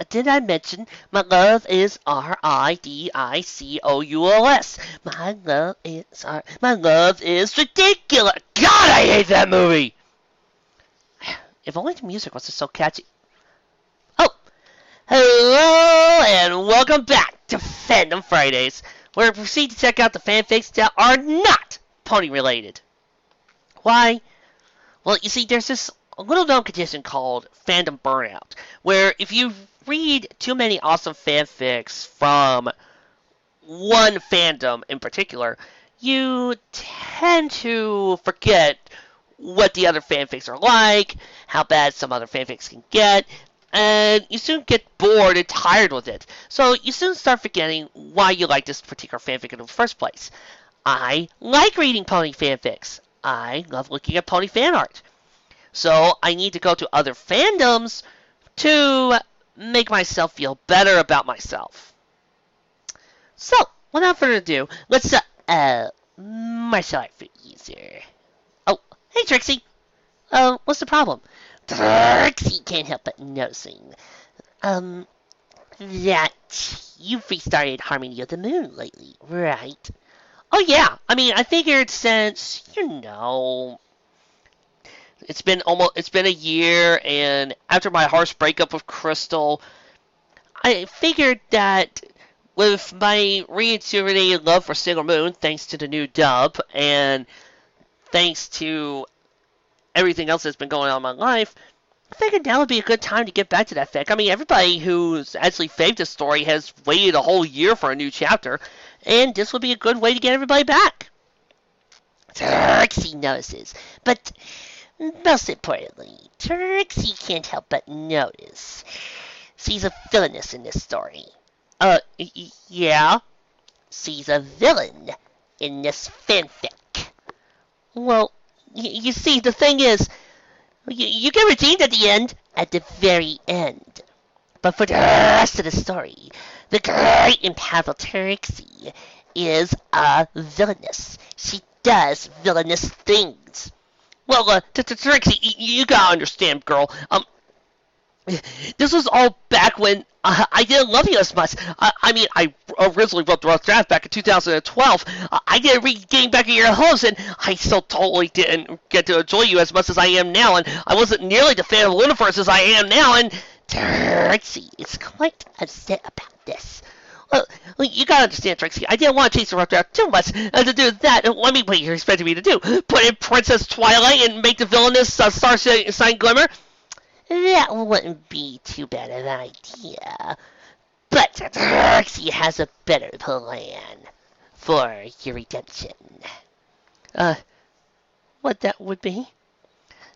Did I mention my love is Ridicous? My love is ridiculous. God, I hate that movie. If only the music wasn't so catchy. Oh, hello and welcome back to Fandom Fridays, where we proceed to check out the fanfics that are not pony related. Why? Well, you see, there's this little known condition called fandom burnout, where if you read too many awesome fanfics from one fandom in particular, you tend to forget what the other fanfics are like, how bad some other fanfics can get, and you soon get bored and tired with it. So you soon start forgetting why you like this particular fanfic in the first place. I like reading pony fanfics. I love looking at pony fan art. So I need to go to other fandoms to make myself feel better about myself. So, without further ado, let's martial art for easier. Oh, hey Trixie. What's the problem? Trixie can't help but noticing, that you've restarted Harmony of the Moon lately, right? Oh yeah, I figured since, it's been a year, and after my harsh breakup with Crystal, I figured that with my reinvigorated love for Sailor Moon, thanks to the new dub, and thanks to everything else that's been going on in my life, I figured now would be a good time to get back to that fic. Everybody who's actually faved the story has waited a whole year for a new chapter, and this would be a good way to get everybody back. Trixie notices, but most importantly, Trixie can't help but notice she's a villainess in this story. Yeah? She's a villain in this fanfic. Well, you see, the thing is, you get redeemed at the very end. But for the rest of the story, the great and powerful Trixie is a villainess. She does villainous things. Well, Trixie, you gotta understand, girl. This was all back when I didn't love you as much. I originally wrote the rough draft back in 2012. I didn't read Getting Back in Your Hopes, and I still totally didn't get to enjoy you as much as I am now, and I wasn't nearly the fan of the universe as I am now, and Trixie is quite upset about this. Well, you gotta understand, Trixie, I didn't want to chase the rough draft too much, and to do that, what you're expecting me to do? Put in Princess Twilight and make the villainous star sign glimmer? That wouldn't be too bad an idea. But Trixie has a better plan for your redemption. What that would be?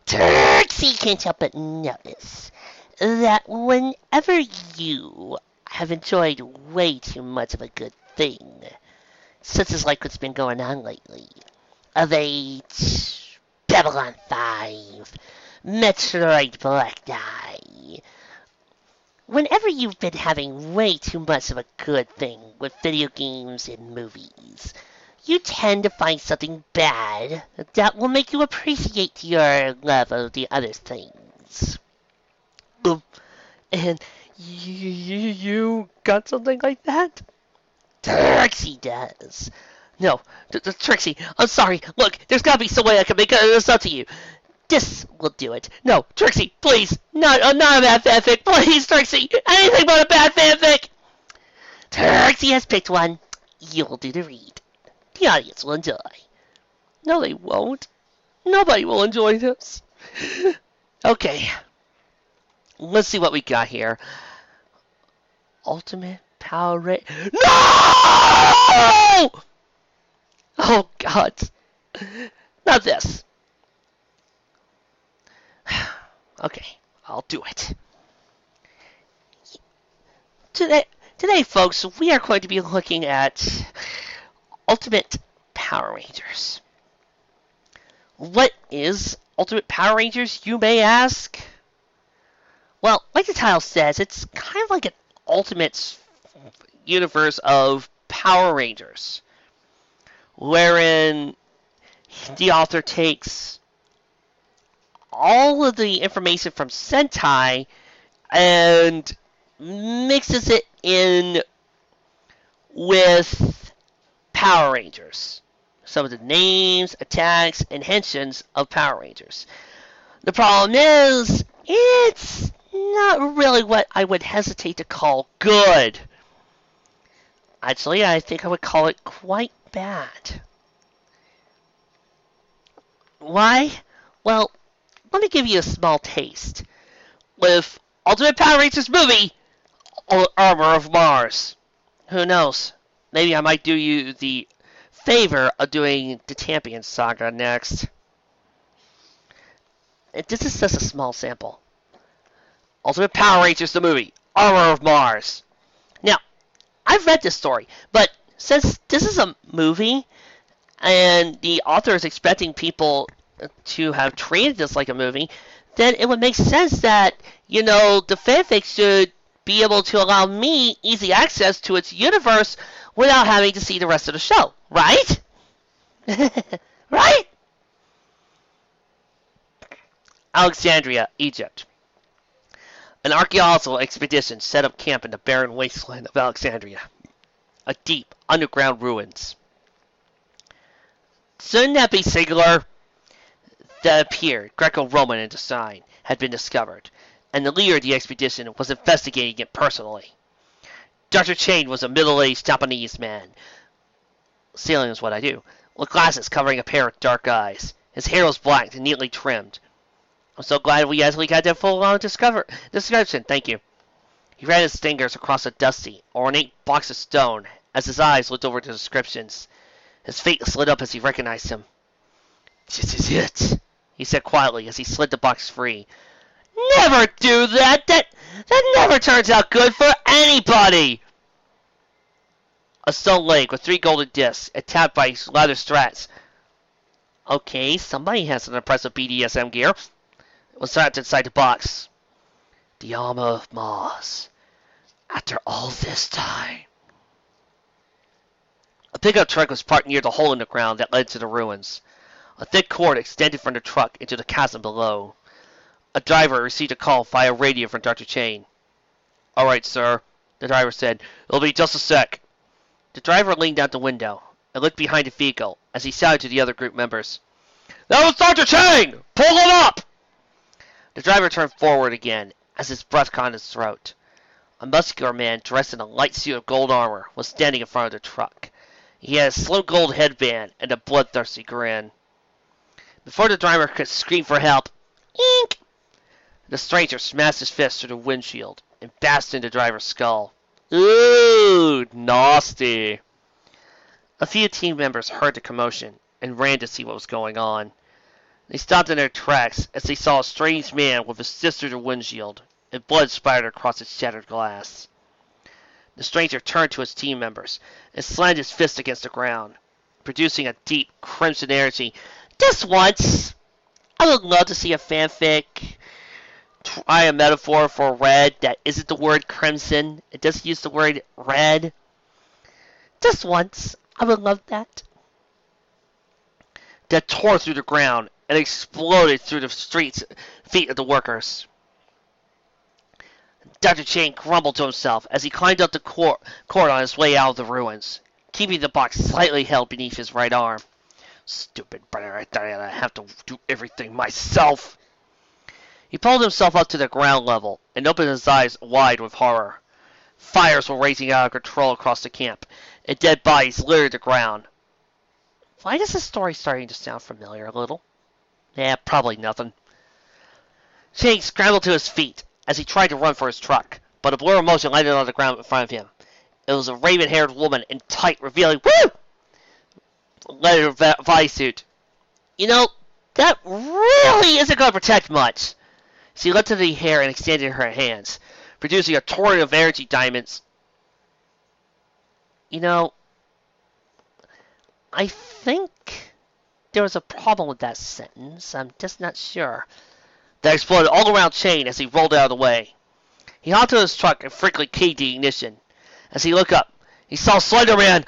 Trixie can't help but notice that whenever you have enjoyed way too much of a good thing, such as like what's been going on lately, of Age, Babylon 5, Metroid Black Eye. Whenever you've been having way too much of a good thing with video games and movies, you tend to find something bad that will make you appreciate your love of the other things. And you got something like that? Trixie does. No, Trixie, I'm sorry. Look, there's gotta be some way I can make this up to you. This will do it. No, Trixie, please. Not a bad fanfic. Please, Trixie. Anything but a bad fanfic. Trixie has picked one. You will do the read. The audience will enjoy. No, they won't. Nobody will enjoy this. Okay. Let's see what we got here. Ultimate Power No! Oh, God. Not this. Okay, I'll do it. Today, folks, we are going to be looking at Ultimate Power Rangers. What is Ultimate Power Rangers, you may ask? Well, like the title says, it's kind of like an Ultimate universe of Power Rangers, wherein the author takes all of the information from Sentai and mixes it in with Power Rangers. Some of the names, attacks, and henshins of Power Rangers. The problem is, it's not really what I would hesitate to call good. Actually, I think I would call it quite bad. Why? Well, let me give you a small taste. With Ultimate Power Rangers movie, Armor of Mars. Who knows? Maybe I might do you the favor of doing the Champion Saga next. This is just a small sample. Ultimate Power Rangers the movie, Armor of Mars. Now, I've read this story, but since this is a movie, and the author is expecting people to have treated this like a movie, then it would make sense that, the fanfic should be able to allow me easy access to its universe without having to see the rest of the show, right? Right? Alexandria, Egypt. An archaeological expedition set up camp in the barren wasteland of Alexandria, a deep underground ruins. Shouldn't that be singular? That appeared, Greco-Roman in design, had been discovered, and the leader of the expedition was investigating it personally. Dr. Chain was a middle-aged Japanese man. Sailing is what I do, with glasses covering a pair of dark eyes. His hair was black and neatly trimmed. I'm so glad we actually got that full-on description, thank you. He ran his fingers across a dusty, ornate box of stone as his eyes looked over the descriptions. His face lit up as he recognized him. "This is it," he said quietly as he slid the box free. "Never do that! That never turns out good for anybody!" A stone leg with 3 golden discs, tapped by leather straps. Okay, somebody has an impressive BDSM gear. It was strapped inside the box. The armor of Mars. After all this time. A pickup truck was parked near the hole in the ground that led to the ruins. A thick cord extended from the truck into the chasm below. A driver received a call via radio from Dr. Chain. "All right, sir," the driver said. "It'll be just a sec." The driver leaned out the window and looked behind the vehicle as he shouted to the other group members. "That was Dr. Chain! Pull him up!" The driver turned forward again as his breath caught his throat. A muscular man dressed in a light suit of gold armor was standing in front of the truck. He had a slim gold headband and a bloodthirsty grin. Before the driver could scream for help, "Ink!" the stranger smashed his fist through the windshield and bashed into the driver's skull. "Ooh, nasty." A few team members heard the commotion and ran to see what was going on. They stopped in their tracks as they saw a strange man with his fist through the windshield and blood spattered across its shattered glass. The stranger turned to his team members and slammed his fist against the ground, producing a deep crimson energy. Just once, I would love to see a fanfic try a metaphor for red that isn't the word crimson. It does use the word red. Just once, I would love that. That tore through the ground and exploded through the feet of the workers. Dr. Chain grumbled to himself as he climbed up the cord on his way out of the ruins, keeping the box slightly held beneath his right arm. Stupid brother, I thought I'd have to do everything myself. He pulled himself up to the ground level and opened his eyes wide with horror. Fires were raging out of control across the camp, and dead bodies littered the ground. Why is this story starting to sound familiar a little? Probably nothing. Chain scrambled to his feet as he tried to run for his truck, but a blur of motion landed on the ground in front of him. It was a raven-haired woman in tight, revealing leather bodysuit. That really isn't going to protect much. She lifted the hair and extended her hands, producing a torrent of energy diamonds. I think there was a problem with that sentence. I'm just not sure. That exploded all around Chain as he rolled out of the way. He hopped to his truck and freakily keyed the ignition. As he looked up, he saw Slender Man.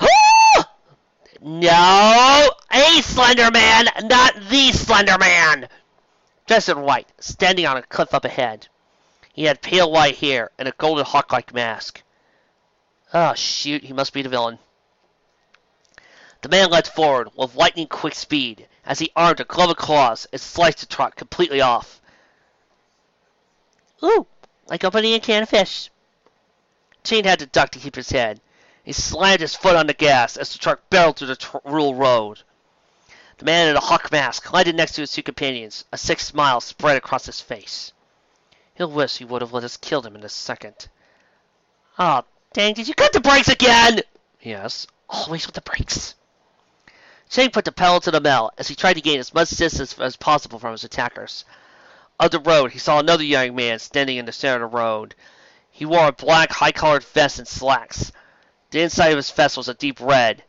No! A Slender Man, not the Slender Man! Dressed in white, standing on a cliff up ahead. He had pale white hair and a golden hawk-like mask. Oh, shoot, he must be the villain. The man leapt forward with lightning-quick speed as he armed a glove of claws and sliced the truck completely off. Ooh, like opening a can of fish. Shane had to duck to keep his head. He slammed his foot on the gas as the truck barreled through the rural road. The man in the hawk mask landed next to his two companions. A sick smile spread across his face. He'll wish he would have let us kill him in a second. Oh, dang, did you cut the brakes again? Yes, always with the brakes. Shane put the pedal to the metal as he tried to gain as much distance as possible from his attackers. Up the road, he saw another young man standing in the center of the road. He wore a black, high-collared vest and slacks. The inside of his vest was a deep red.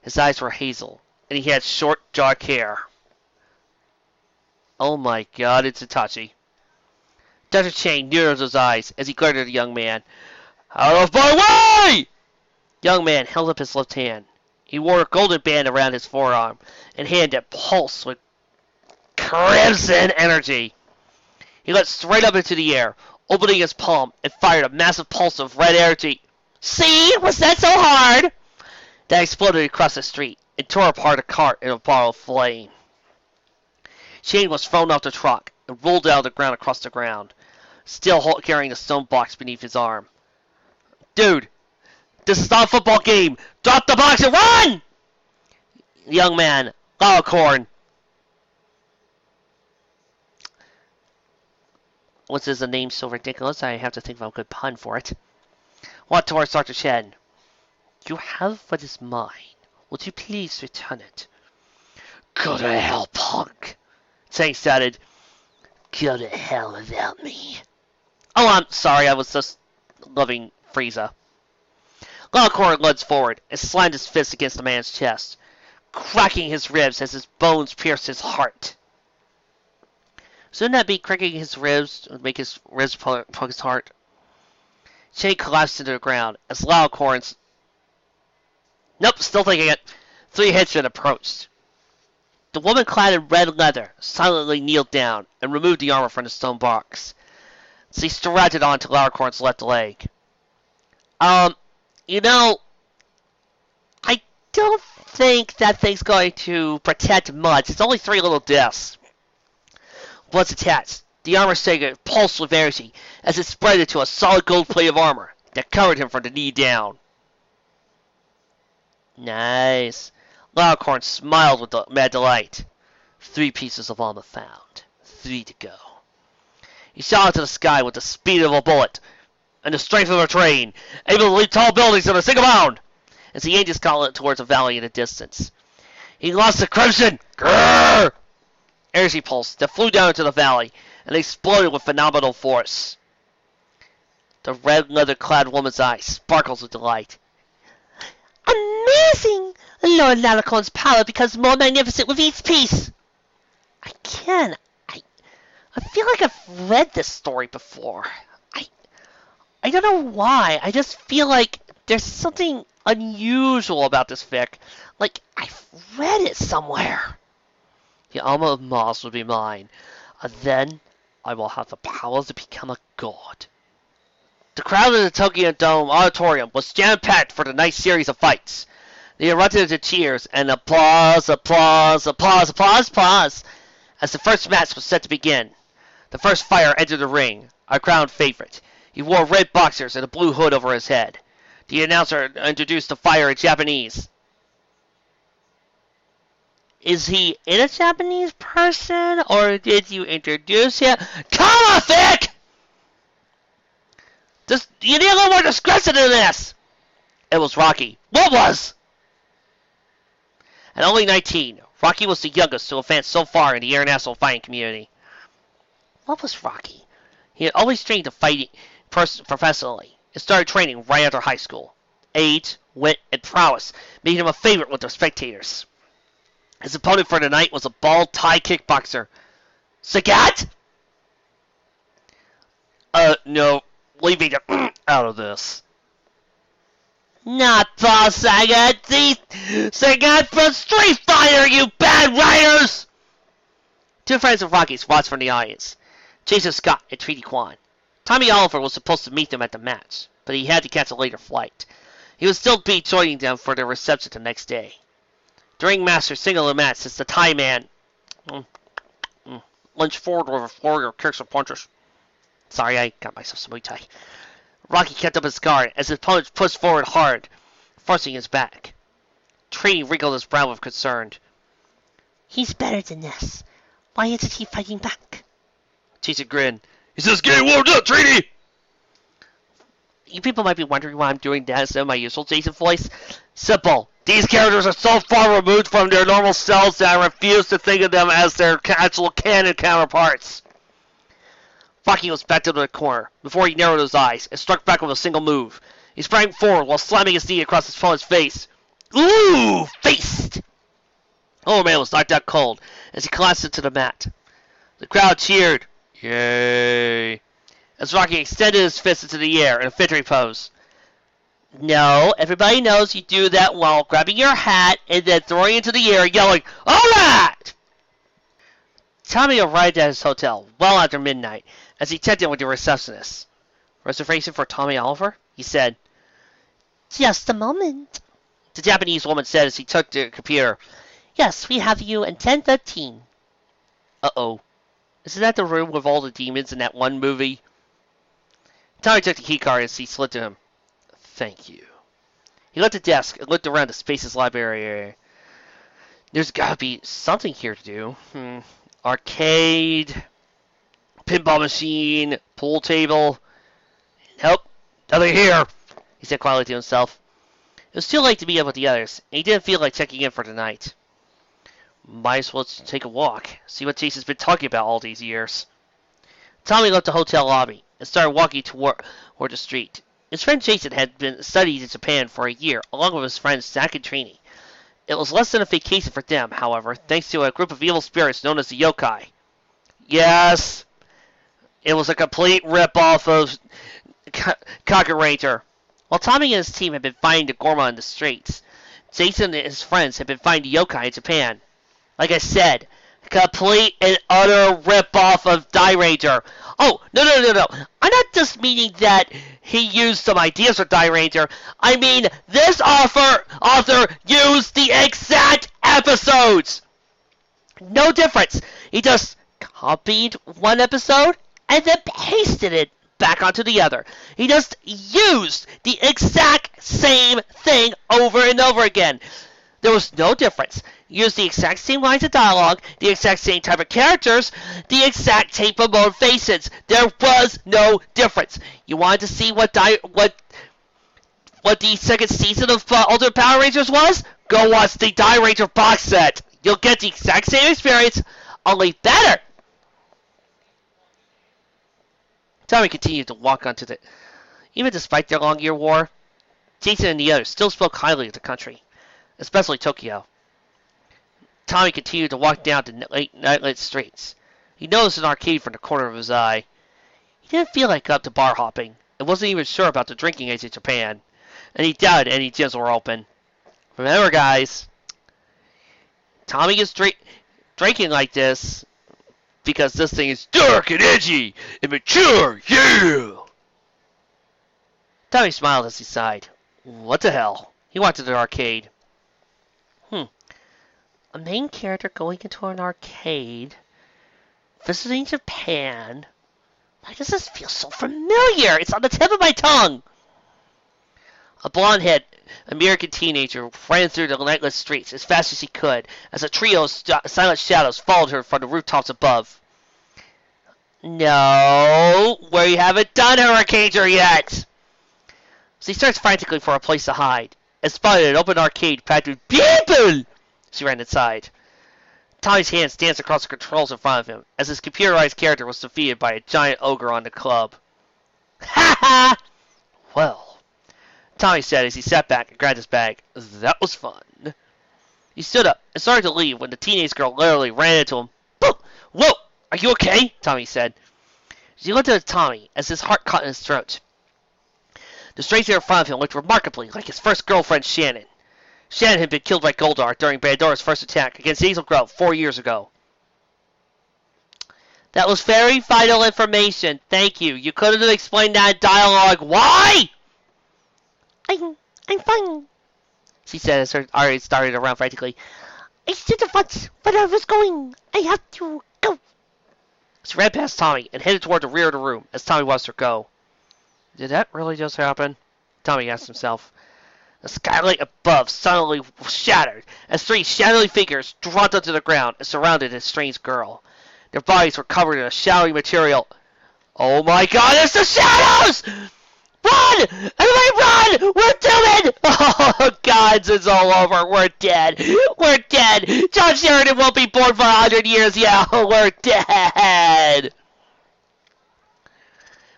His eyes were hazel, and he had short, dark hair. Oh my God, it's Itachi. Dr. Shane narrowed his eyes as he glared at the young man. Out of my way! The young man held up his left hand. He wore a golden band around his forearm, and hand that pulsed with crimson energy. He leapt straight up into the air, opening his palm, and fired a massive pulse of red energy. See? Was that so hard? That exploded across the street and tore apart a cart in a ball of flame. Shane was thrown off the truck and rolled down the ground across the ground, still carrying the stone box beneath his arm. Dude, this is not a football game. Drop the box and run! The young man, Lalacorn. What's his name so ridiculous? I have to think of a good pun for it. Walked towards Dr. Chen. You have what is mine. Would you please return it? Go to hell, punk. Chen shouted. Go to hell without me. Oh, I'm sorry. I was just loving Frieza. Lalacorn lunged forward and slammed his fist against the man's chest, cracking his ribs as his bones pierced his heart. Shouldn't that be cracking his ribs to make his ribs poke his heart? Shane collapsed into the ground as Lalacorn's... Nope, still thinking it. 3 henchmen approached. The woman clad in red leather silently kneeled down and removed the armor from the stone box. She strapped it onto Lalacorn's left leg. You know, I don't think that thing's going to protect much. It's only 3 little discs. Once attached, the armor segment pulsed with energy as it spread into a solid gold plate of armor that covered him from the knee down. Nice. Lalacorn smiled with mad delight. 3 pieces of armor found. 3 to go. He shot into the sky with the speed of a bullet and the strength of a train, able to leap tall buildings in a single bound, as he aimed his gauntlet towards a valley in the distance. He launched the crimson grrr energy pulse that flew down into the valley and exploded with phenomenal force. The red leather-clad woman's eyes sparkled with delight. Amazing! Lord Lalacorn's power becomes more magnificent with each piece. I feel like I've read this story before. I don't know why. I just feel like there's something unusual about this fic. Like, I've read it somewhere. The armor of Mars will be mine, and then I will have the power to become a god. The crowd in the Tokyo Dome Auditorium was jam-packed for the night's series of fights. They erupted into cheers and applause, applause, applause, applause, applause, as the first match was set to begin. The first fighter entered the ring, a crowned favorite. He wore red boxers and a blue hood over his head. The announcer introduced the fighter in Japanese. Is he in a Japanese person, or did you introduce him? Come on, Vic! You need a little more discretion in this! It was Rocky. What was? At only 19, Rocky was the youngest to advance so far in the international fighting community. What was Rocky? He had always trained to fight professionally and started training right after high school. Age, wit, and prowess made him a favorite with the spectators. His opponent for the night was a bald Thai kickboxer. Sagat? No. Leaving it out of this. Not Paul Sagat. Sagat from Street Fighter, you bad writers! 2 friends of Rocky's watched from the audience. Jason Scott and Treaty Kwan. Tommy Oliver was supposed to meet them at the match, but he had to catch a later flight. He would still be joining them for their reception the next day. During Master Single match, since the Thai man lunged forward with a flurry of kicks and punches. Sorry, I got myself some Muay Thai. Rocky kept up his guard as his opponent pushed forward hard, forcing his back. Trini wrinkled his brow with concern. He's better than this. Why isn't he fighting back? Jason grinned. He's just getting warmed up, Trini! You people might be wondering why I'm doing that instead of my usual Jason voice. Simple. These characters are so far removed from their normal selves that I refuse to think of them as their actual canon counterparts. Rocky was back to the corner before he narrowed his eyes and struck back with a single move. He sprang forward while slamming his knee across his opponent's face. Ooh! Faced! Oh man was knocked out cold as he collapsed into the mat. The crowd cheered. Yay! As Rocky extended his fist into the air in a victory pose. No, everybody knows you do that while grabbing your hat and then throwing it into the air, yelling, "Alright!" Tommy arrived at his hotel well after midnight as he checked in with the receptionist. Reservation for Tommy Oliver? He said. Just a moment. The Japanese woman said as he took the computer. Yes, we have you in 1013. Uh-oh. Isn't that the room with all the demons in that one movie? Tommy took the keycard as he slid to him. Thank you. He left the desk and looked around the Space's library area. There's gotta be something here to do. Arcade, pinball machine, pool table. Nope, nothing here, he said quietly to himself. It was too late to meet up with the others, and he didn't feel like checking in for the night. Might as well take a walk, see what Jason's been talking about all these years. Tommy left the hotel lobby and started walking toward the street. His friend Jason had been studied in Japan for a year, along with his friends Zach and Trini. It was less than a vacation for them, however, thanks to a group of evil spirits known as the yokai. Yes, it was a complete rip-off of Kaga Ranger. While Tommy and his team had been fighting the Gorma in the streets, Jason and his friends had been fighting the yokai in Japan. Like I said, complete and utter rip-off of Die Ranger. Oh, no. I'm not just meaning that he used some ideas for Die Ranger. I mean, this author used the exact episodes. No difference. He just copied one episode and then pasted it back onto the other. He just used the exact same thing over and over again. There was no difference. He used the exact same lines of dialogue, the exact same type of characters, the exact type of motivations. There was no difference. You wanted to see what the second season of Ultimate Power Rangers was? Go watch the Die Ranger box set. You'll get the exact same experience, only better. Tommy continued to walk onto the... Even despite their long-year war, Jason and the others still spoke highly of the country, especially Tokyo. Tommy continued to walk down the nightlit streets. He noticed an arcade from the corner of his eye. He didn't feel like up to bar hopping, and wasn't even sure about the drinking age in Japan, and he doubted any gyms were open. Remember, guys, Tommy is drinking like this because this thing is dark and edgy and mature, yeah! Tommy smiled as he sighed. What the hell? He walked to the arcade. A main character going into an arcade, visiting Japan. Why does this feel so familiar? It's on the tip of my tongue. A blonde-haired American teenager ran through the lightless streets as fast as he could, as a trio of silent shadows followed her from the rooftops above. No, we haven't done Hurricane yet. So he starts frantically for a place to hide, and spotted an open arcade packed with people. She ran inside. Tommy's hands danced across the controls in front of him, as his computerized character was defeated by a giant ogre on the club. Ha ha! Well, Tommy said as he sat back and grabbed his bag. That was fun. He stood up and started to leave when the teenage girl literally ran into him. Boom! Whoa! Are you okay? Tommy said. She looked at Tommy as his heart caught in his throat. The stranger in front of him looked remarkably like his first girlfriend, Shannon. Shannon had been killed by Goldar during Bandora's first attack against Hazel Grove 4 years ago. That was very vital information. Thank you. You couldn't have explained that in dialogue. Why? I'm fine. She said as her eyes started around frantically. I should have watched where I was going. I have to go. She ran past Tommy and headed toward the rear of the room as Tommy watched her go. Did that really just happen? Tommy asked himself. The skylight above suddenly shattered as three shadowy figures dropped onto the ground and surrounded a strange girl. Their bodies were covered in a shadowy material. Oh my god, it's the shadows! Run! Everybody run! We're doomed! Oh god, it's all over. We're dead. We're dead. John Sheridan won't be born for 100 years. Yeah, we're dead.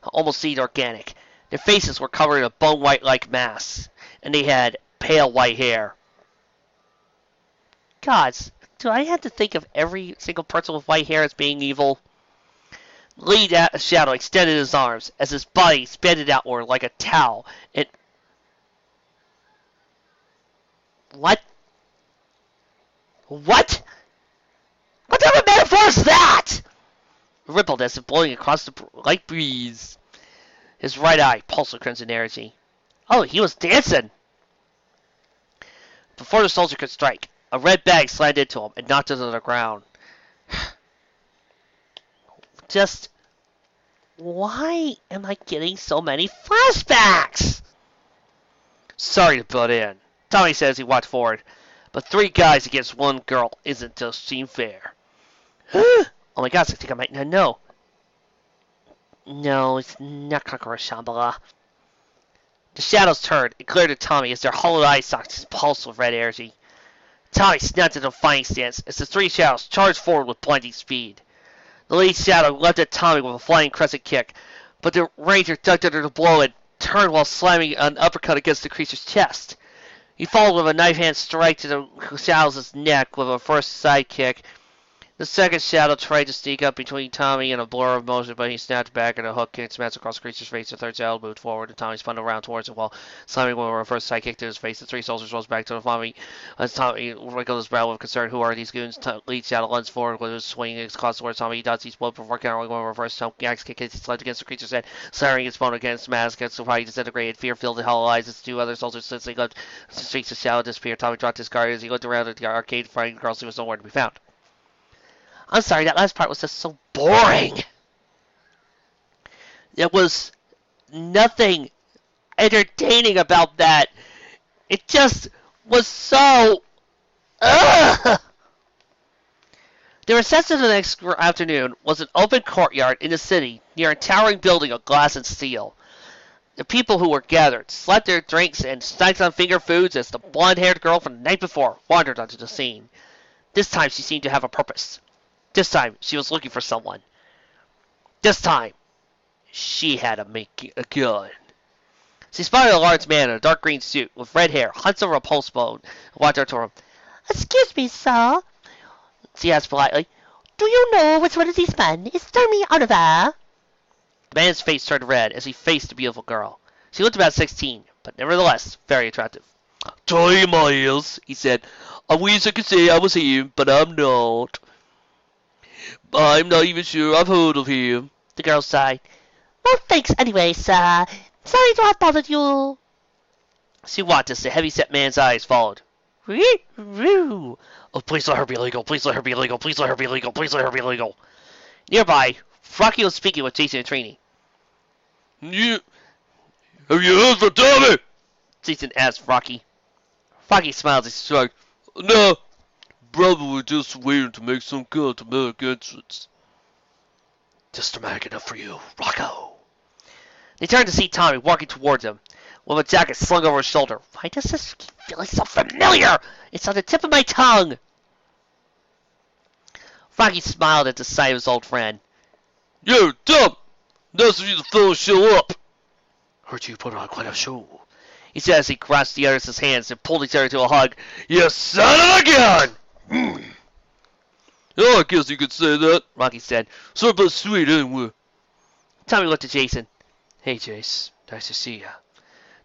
Almost seemed organic. Their faces were covered in a bone white-like mass, and they had pale white hair. Gods, do I have to think of every single person with white hair as being evil? The lead shadow extended his arms as his body expanded outward like a towel. And what? What? What type of metaphor is that? It rippled as if blowing across the light breeze. His right eye pulsed with crimson energy. Oh, he was dancing! Before the soldier could strike, a red bag slammed into him and knocked him to the ground. Just, why am I getting so many flashbacks? Sorry to butt in, Tommy said as he walked forward, but 3 guys against 1 girl isn't just seem fair. Oh my god, I think I might not know. No, it's not Kakura Shambhala. The shadows turned and glared at Tommy as their hollow eye sockets pulsed with red energy. Tommy snapped into a fighting stance as the 3 shadows charged forward with blinding speed. The lead shadow leapt at Tommy with a flying crescent kick, but the ranger ducked under the blow and turned while slamming an uppercut against the creature's chest. He followed with a knife-hand strike to the shadow's neck with a first side kick. The second shadow tried to sneak up between Tommy and a blur of motion, but he snapped back and a hook kick smashed across the creature's face. The third shadow moved forward and Tommy spun around towards him while slamming with a reverse side kick to his face. The 3 soldiers rose back to the Tommy as Tommy wrinkled his brow with concern. Who are these goons? Lead shadow lunged forward with his swing across towards Tommy. He dodged each blow before countering with a reverse axe kick as he slammed against the creature's head, slamming his bone against the mask against the body disintegrated. Fear filled the hollow eyes as the 2 other soldiers sensing left the streaks of shadow disappeared. Tommy dropped his guard as he looked around at the arcade, finding the girl who was nowhere to be found. I'm sorry, that last part was just so boring. There was nothing entertaining about that. It just was so... Ugh! The reception of the next afternoon was an open courtyard in the city near a towering building of glass and steel. The people who were gathered slapped their drinks and snacked on finger foods as the blonde-haired girl from the night before wandered onto the scene. This time she seemed to have a purpose. This time, she was looking for someone. This time, she had a gun. She spotted a large man in a dark green suit with red hair, hunched over a pulse bone, and walked over to him. Excuse me, sir, she asked politely. Do you know which one of these men is Tommy Oliver? The man's face turned red as he faced the beautiful girl. She looked about 16, but nevertheless very attractive. Tommy Miles, he said. I wish I could say I was him, but I'm not. I'm not even sure I've heard of him. The girl sighed. Well, thanks anyway, sir. Sorry to have bothered you. She watched as the heavy-set man's eyes followed. Oh, please let her be legal. Please let her be legal. Please let her be legal. Please let her be legal. Nearby, Rocky was speaking with Jason and Trini. Have you heard from Tommy? Jason asked Rocky. Rocky smiled as he shrugged. No. Probably just waiting to make some kind of dramatic entrance. Just dramatic enough for you, Rocco. They turned to see Tommy walking towards them, with a jacket slung over his shoulder. Why does this keep feeling so familiar? It's on the tip of my tongue. Rocky smiled at the sight of his old friend. Yo, Tom! Nice of you to fellow show up. Heard you put on quite a show, he said as he grasped the others' hands and pulled each other to a hug. You son of a gun! Oh, I guess you could say that, Rocky said. Sort of sweet, anyway. Tommy looked at Jason. Hey, Jace. Nice to see ya.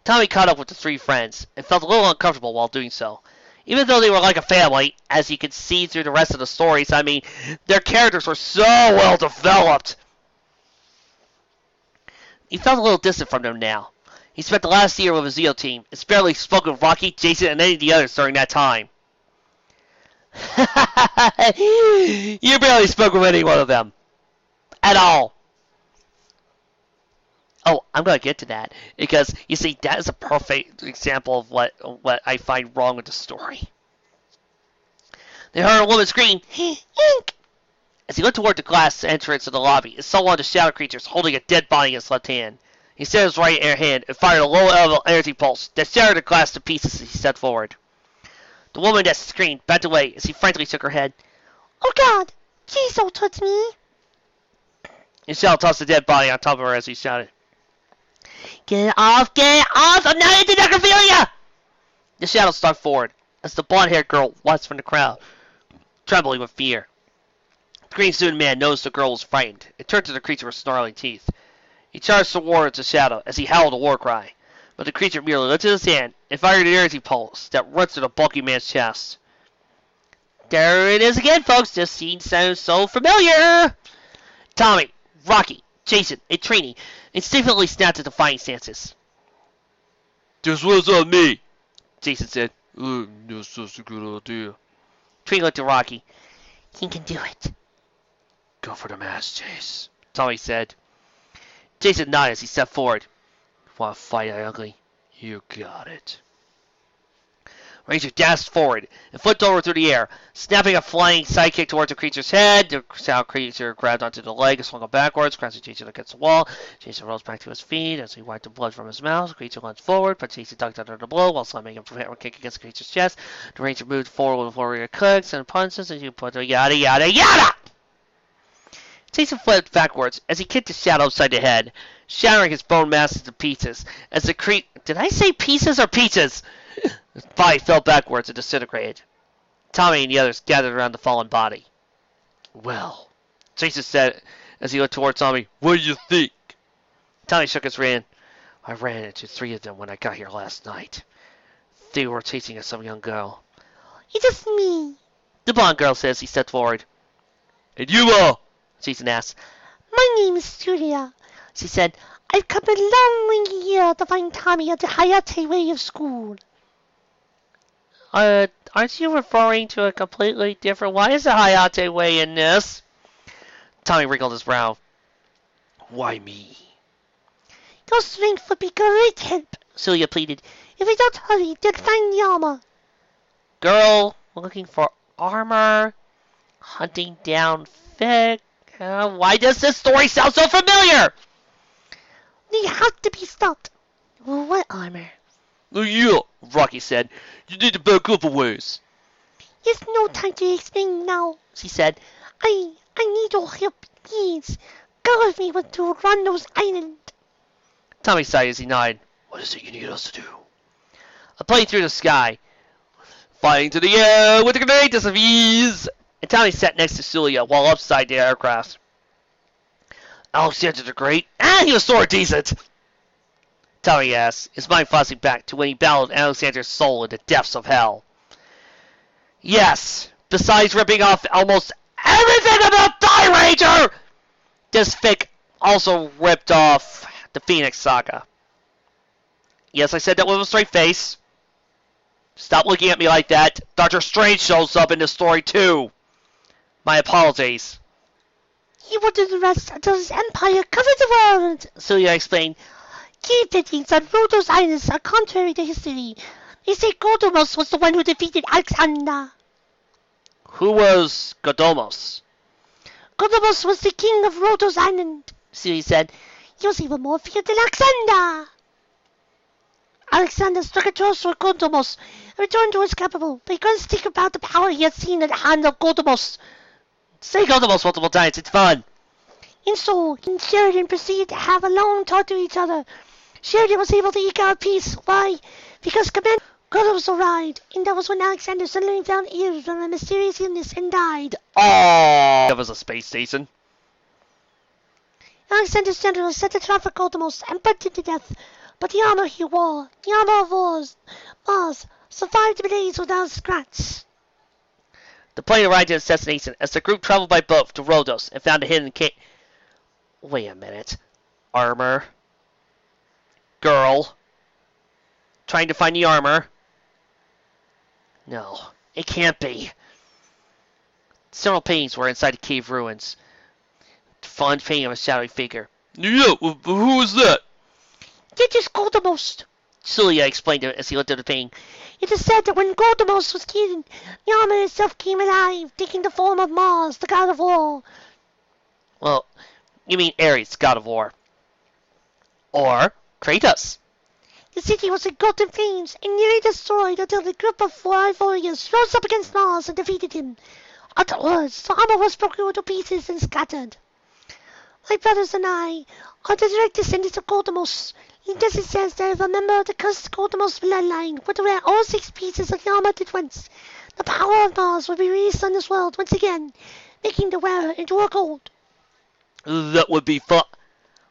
Tommy caught up with the 3 friends and felt a little uncomfortable while doing so. Even though they were like a family, as you can see through the rest of the stories, I mean, their characters were so well developed. He felt a little distant from them now. He spent the last year with his Zeo team, and barely spoke with Rocky, Jason, and any of the others during that time. You barely spoke with any one of them. At all. Oh, I'm going to get to that, because, you see, that is a perfect example of what I find wrong with the story. They heard a woman scream, "Ink!" As he looked toward the glass entrance of the lobby, he saw one of the shadow creatures holding a dead body in his left hand. He set his right hand and fired a low-level energy pulse that shattered the glass to pieces as he stepped forward. The woman that screamed bent away as he frantically shook her head. Oh God! Please don't touch me! And Shadow tossed the dead body on top of her as he shouted, "Get off! Get off! I'm not into necrophilia!" The Shadow stalked forward as the blonde-haired girl watched from the crowd, trembling with fear. The green-suited man noticed the girl was frightened and turned to the creature with snarling teeth. He charged towards the Shadow as he howled a war cry, but the creature merely lifted his hand and fired an energy pulse that runs through the bulky man's chest. There it is again, folks. This scene sounds so familiar. Tommy, Rocky, Jason, and Trini instinctively snapped into fighting stances. "This was on me," Jason said. "That's such a good idea." Trini looked at Rocky. He can do it. "Go for the mask, Chase," Tommy said. Jason nodded as he stepped forward. "Want to fight, ugly? You got it." Ranger dashed forward and flipped over through the air, snapping a flying sidekick towards the creature's head. The sound creature grabbed onto the leg and swung it backwards, crashing Jason against the wall. Jason rose back to his feet as he wiped the blood from his mouth. The creature lunged forward, but Jason ducked under the blow while slamming a kick against the creature's chest. The Ranger moved forward with warrior kicks and punches as he put the yada yada yada! Jason flipped backwards as he kicked the Shadow upside the head, shattering his bone mass into pieces. As the Did I say pieces or peaches? His body fell backwards and disintegrated. Tommy and the others gathered around the fallen body. "Well," Jason said as he looked toward Tommy, "what do you think?" Tommy shook his hand. "I ran into 3 of them when I got here last night. They were chasing some young girl." It's just me, the blonde girl said as he stepped forward. "And you are?" Jason asked. My name is Julia, she said. I've come a long way here to find Tommy at the Hayate way of school. Aren't you referring to a completely different... Why is the Hayate way in this? Tommy wrinkled his brow. Why me? Your strength would be great help, Julia pleaded. If we don't hurry, they'll find the armor. Girl, looking for armor, hunting down Vic. Why does this story sound so familiar? They have to be stopped. What armor? Oh, yeah, Rocky said. You need to back up a ways. There's no time to explain now, she said. I need your help, please. Go with me to Rondo's Island. Tommy sighed as he nodded. What is it you need us to do? A plane through the sky, flying to the air with the greatest of ease. And Tommy sat next to Celia while upside the aircraft. Alexander the Great? He was sort of decent. Tommy asked, his mind flashing back to when he battled Alexander's soul in the depths of hell. Yes, besides ripping off almost everything about Die Ranger, this fic also ripped off the Phoenix Saga. Yes, I said that with a straight face. Stop looking at me like that. Doctor Strange shows up in the story too. My apologies. He will do the rest until his empire covers the world, Celia explained. Key fittings on Rhodos Islands are contrary to history. They say Godomos was the one who defeated Alexander. Who was Godomos? Godomos was the king of Rhodos Island, Celia said. He was even more feared than Alexander. Alexander struck a truce with Godomos and returned to his capital, but he couldn't speak about the power he had seen at the hand of Godomos. Say Godomos multiple times, it's fun. And so, he and Sheridan proceeded to have a long talk to each other. Sheridan was able to eke out peace. Why? Because Commander Godomos arrived, and that was when Alexander suddenly found ill from a mysterious illness and died. Oh, that was a space station. Alexander's generals set the trap for Godomos and burnt him to death. But the armor he wore, the armor of Mars, Survived the days without a scratch. The plane arrived at its destination as the group traveled by boat to Rhodos and found a hidden cave. Wait a minute. Armor. Girl. Trying to find the armor. No, it can't be. Several paintings were inside the cave ruins. Fond painting of a shadowy figure. Yeah, who is that? It is Goldemost. Celia explained it as he looked at the painting. It is said that when Goldemost was killed, the armor itself came alive, taking the form of Mars, the god of war. Well, you mean Ares, god of war. Or Kratos. The city was engulfed in flames and nearly destroyed until the group of 5 warriors rose up against Mars and defeated him. Afterwards, the armor was broken into pieces and scattered. My brothers and I are the direct descendants of Goldemost. It says that if a member of the cursed Goldemost bloodline were to wear all 6 pieces of the armor at once, the power of Mars would be released on this world once again, making the wearer into a gold. That would be fun.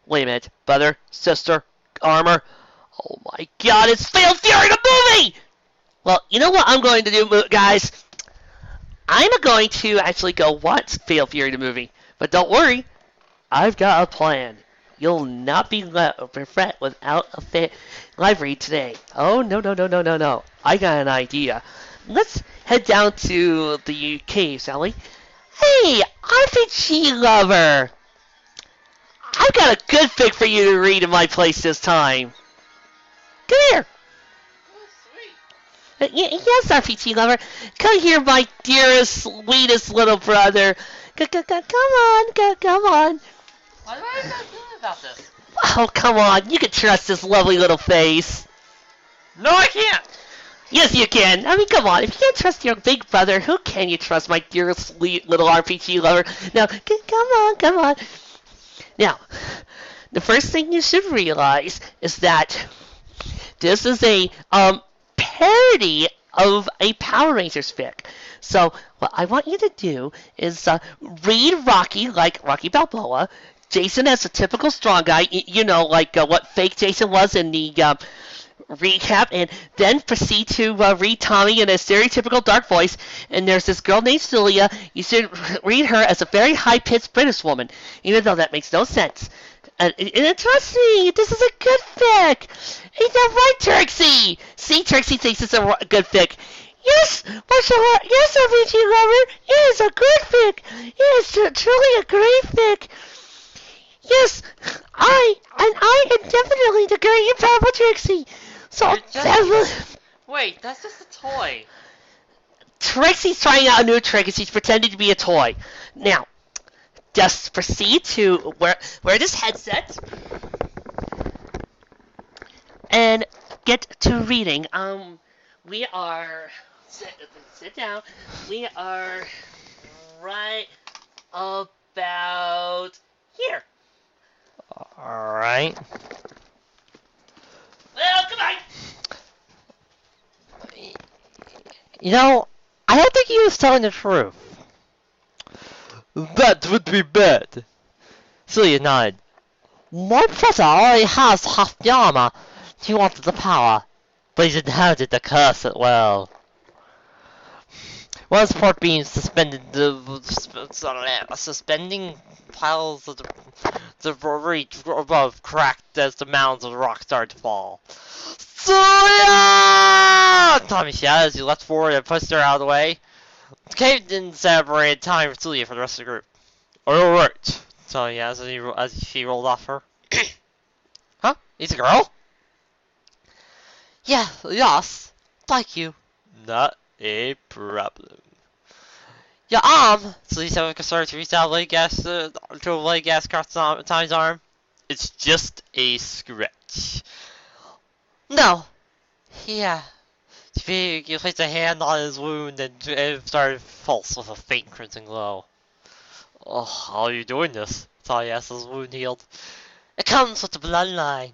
Wait a minute. Brother, sister, armor. Oh my god, it's Fatal Fury the movie! Well, you know what I'm going to do, guys? I'm going to actually go watch Fatal Fury the movie. But don't worry, I've got a plan. You'll not be fret without a live read today. Oh, no. I got an idea. Let's head down to the cave, Sally. Hey, RPG lover! I've got a good fic for you to read in my place this time. Come here. Oh, sweet. Yes, RPG lover. Come here, my dearest, sweetest little brother. Come on. Why do I not feeling about this? Oh, come on. You can trust this lovely little face. No, I can't. Yes, you can. I mean, come on. If you can't trust your big brother, who can you trust, my dear, sweet little RPG lover? Now, come on. Now, the first thing you should realize is that this is a parody of a Power Rangers fic. So, what I want you to do is read Rocky like Rocky Balboa, Jason as a typical strong guy, you know, like what fake Jason was in the recap, and then proceed to read Tommy in a stereotypical dark voice. And there's this girl named Celia. You should read her as a very high-pitched British woman, even though that makes no sense. And trust me, this is a good fic. Ain't that right, Trixie? See, Trixie thinks it's a good fic. Yes, yes, RPG lover, it is a good fic. It is truly a great fic. Yes, I am definitely the great and powerful Trixie. So, Wait, that's just a toy. Trixie's trying out a new trick and she's pretending to be a toy. Now, just proceed to wear this headset and get to reading. We are sit down. We are right about here. Alright. Well, come on. You know, I don't think he was telling the truth. That would be bad. Celia nodded. My brother already has half the armor. He wanted the power, but he's inherited the curse as well. One support beam suspending piles of the reach above cracked as the mounds of rock started to fall. Celia! Tommy shouted as he leapt forward and pushed her out of the way. The cave didn't separate time for Celia for the rest of the group. Alright, Tommy asked as she rolled off her. Huh? He's a girl? Yeah, yes. Thank you. Not a problem. Your arm! Celia said with concern to reach out to a blade gas across Tommy's arm. It's just a scratch. No. Yeah. He placed a hand on his wound and it started to pulse with a faint crimson glow. Oh, how are you doing this? Tommy asked as his wound healed. It comes with the bloodline.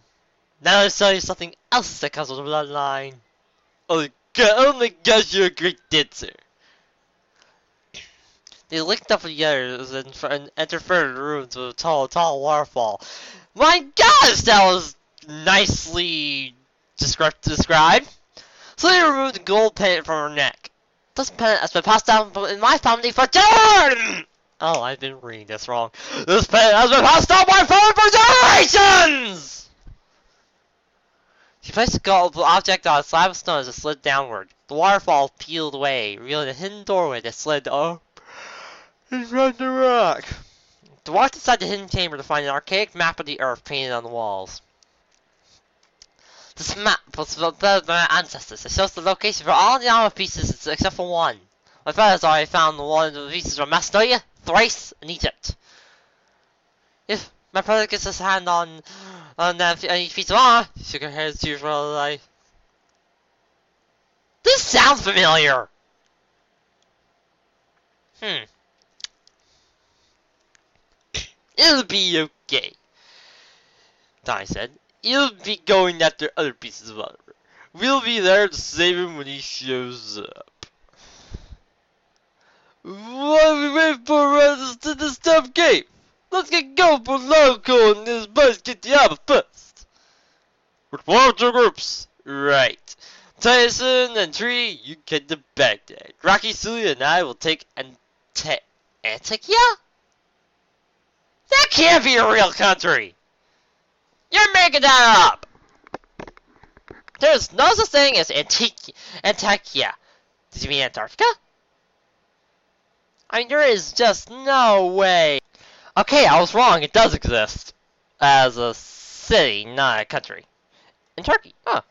Now I'll tell you something else that comes with the bloodline. Oh, only guess you're a great dancer. They linked up together and entered further rooms with a tall waterfall. My gosh, that was nicely described. Celia removed the gold pendant from her neck. This pendant has been passed down in my family for generations! Oh, I've been reading this wrong. This pendant has been passed down my family for generations! She placed the gold object on a slab of stone as it slid downward. The waterfall peeled away, revealing a hidden doorway that slid up inside the rock. They walked inside the hidden chamber to find an archaic map of the earth painted on the walls. This map was built by my ancestors. It shows the location for all the armor pieces except for one. My father's already found one of the pieces from Macedonia, Thrace, and Egypt. If my brother gets his hand on each piece of armor, he shook her head as usual like... This sounds familiar! It'll be okay, Donnie said. He'll be going after other pieces of armor. We'll be there to save him when he shows up. What are we waiting for us to this tough game? Let's get going for Loco and his boys get the armor first. With larger groups. Right. Tyson and Tree, you get to Baghdad. Rocky, Celia, and I will take Antakya? That can't be a real country! You're making that up! There's no such thing as Antakya. Did you mean Antarctica? I mean, there is just no way. Okay, I was wrong. It does exist. As a city, not a country. In Turkey, huh.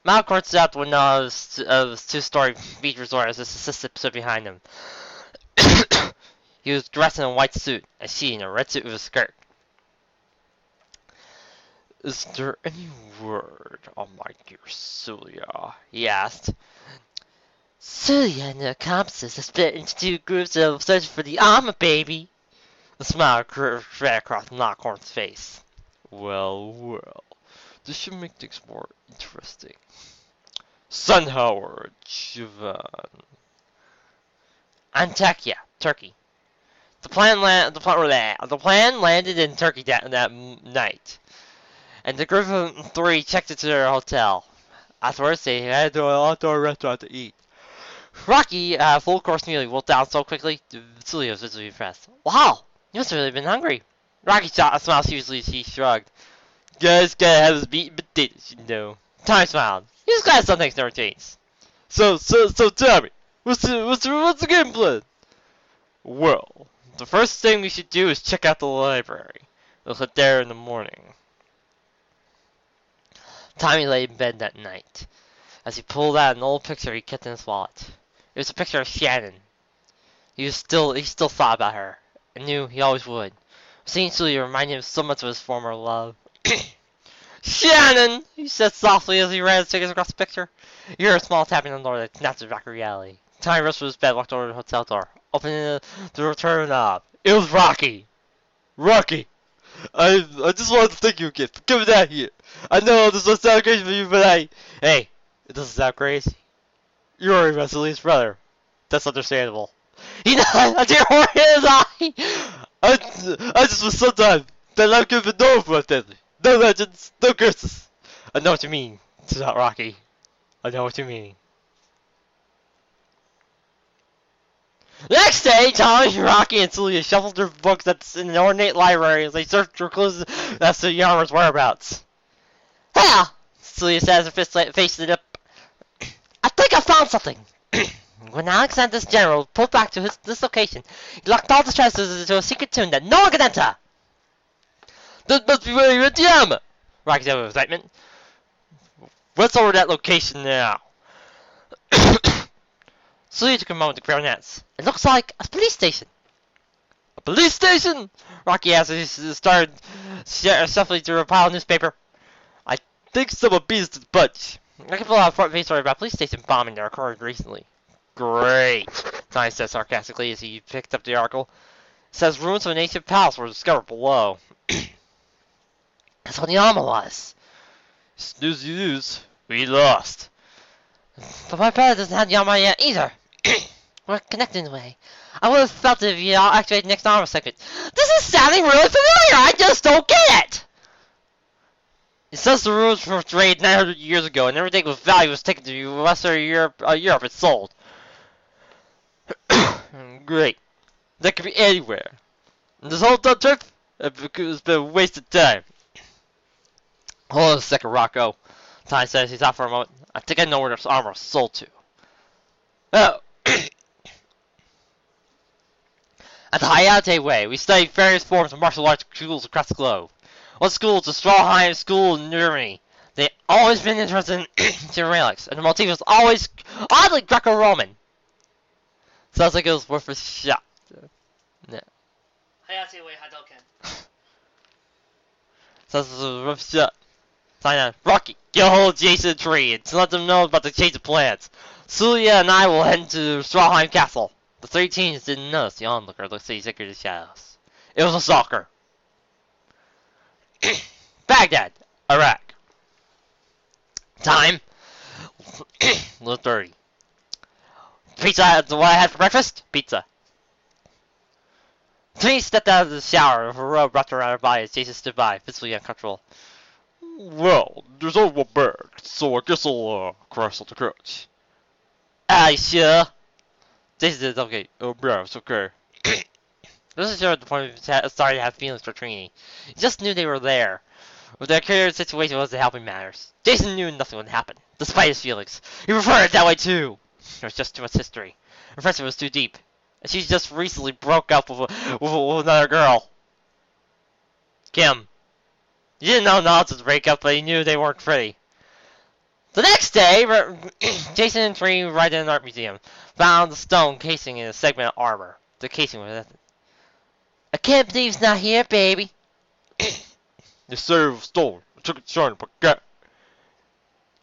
Mount Court stood out the window of his two-story beach resort as his assistant stood behind him. He was dressed in a white suit, and she in a red suit with a skirt. Is there any word on my dear Celia? He asked. Celia and the accomplices have split into two groups of searching for the armor, baby. The smile spread across Lockhorn's face. Well, this should make things more interesting. Son Howard, Sivan. Antakya, Turkey. The plan landed in Turkey that night, and the group of three checked into their hotel. Afterwards, they headed to an outdoor restaurant to eat. Rocky, full course meal, he wolfed down so quickly, Celia was visibly impressed. Wow, you must have really been hungry. Rocky smiled seriously as he shrugged. Guys gotta have his meat and potatoes, you know. Tommy smiled. He was glad some things never changed. So tell me, what's the game plan? Well, the first thing we should do is check out the library. We'll head there in the morning. Tommy lay in bed that night. As he pulled out an old picture he kept in his wallet. It was a picture of Shannon. He still thought about her, and knew he always would. Seeing Celia reminded him so much of his former love. Shannon! He said softly as he ran his fingers across the picture. You heard a small tapping on the door that snapped it back to reality. Tommy rushed to his bed, walked over to the hotel door, opening the return knob. It was Rocky! Rocky! I just wanted to thank you again for coming down here. I know this doesn't sound crazy for you, but hey, it doesn't sound crazy. You're Celia's brother. That's understandable. He died a tear for his eye! I just was so tired that life could have been normal for my family. No legends, no curses. I know what you mean. It's not Rocky. I know what you mean. The next day, Tommy, Rocky, and Celia shuffled their books in an ornate library as they searched for clues as to Yarmer's whereabouts. Hey! Celia said as her face lit up. I think I found something. When Alexander's general pulled back to this location, he locked all the treasures into a secret tomb that no one could enter. That must be where you hid the armor, Rocky said with excitement. What's over that location now? Celia took a moment to grab nets. It looks like a police station. A police station? Rocky asked as he started shuffling through a pile of newspaper. I think someone beat us to the punch. I can pull out a front page story about a police station bombing that occurred recently. Great, Tommy said sarcastically as he picked up the article. It says ruins of an ancient palace were discovered below. That's what the armor was. Snooze you lose. We lost. But my brother doesn't have the armor yet either. We're connected in a way. I would have felt it if you all activated the next armor segment. This is sounding really familiar. I just don't get it. It says the rules were created 900 years ago, and everything with value was taken to Western Europe, Europe and sold. Great. That could be anywhere. And this whole trip has been a waste of time. Hold on a second, Rocco. Ty says he's out for a moment. I think I know where this armor was sold to. Oh. At the Hayate Way, we studied various forms of martial arts schools across the globe. One school is the Strahlheim School in Germany. They've always been interested in relics, and the motif was always oddly Greco-Roman. Sounds like it was worth a shot. Yeah. Hayate Way Hadouken. Sounds like it was worth a shot. Sign on. Rocky, get a hold of Jason and Tree and let them know about the change of plans. Celia and I will head to Strahlheim Castle. The 3 teens didn't notice the onlooker looked secret in the shadows. It was a stalker. Baghdad, Iraq. Time. 1:30. Pizza. What I had for breakfast? Pizza. Tony stepped out of the shower with a robe wrapped around her body as Jason stood by, visibly uncomfortable. Well, there's only one bag, so I guess I'll cross out the crutch. Are you sure? Jason said, okay. Oh, bro, it's okay. This is at the point of starting to have feelings for Trini. He just knew they were there. But their current situation wasn't helping matters. Jason knew nothing would happen, despite his feelings. He preferred it that way too. There was just too much history. Her friendship was too deep. And she just recently broke up with another girl. Kim. He didn't know not to break up, but he knew they weren't pretty. The next day, Jason and Trini arrived at an art museum, found the stone casing in a segment of armor. The casing was I can't believe it's not here, baby. They said it was stolen. I took it to China, but get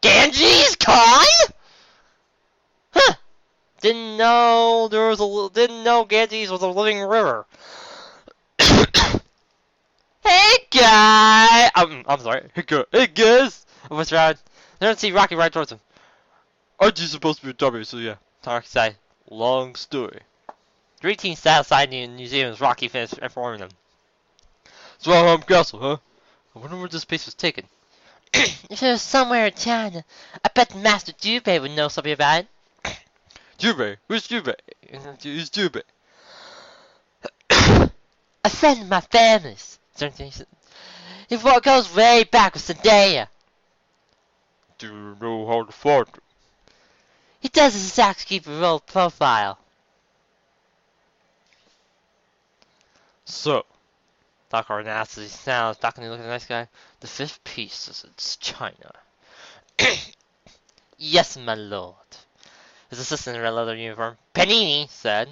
Ganges Khan? Huh. Didn't know Ganges was a living river. Hey guy! I'm sorry. Hey guys! I was around. I didn't see Rocky right towards him. Aren't you supposed to be a dummy? So yeah. Tarek said, long story. 3 teens sat outside the museum as Rocky finished informing them. Strahlheim Castle, huh? I wonder where this place was taken. If it was somewhere in China, I bet Master Jubei would know something about it. Jubei? Who's Jubei? Who's Jubei? A friend of my family's. He goes way back with Zendaya. Do you know how to find him? He does exactly keep a real profile. So, Doc Arnassi sounds back and look at the nice guy. The 5th piece is in China. Yes, my lord. His assistant in a red leather uniform, Panini, said.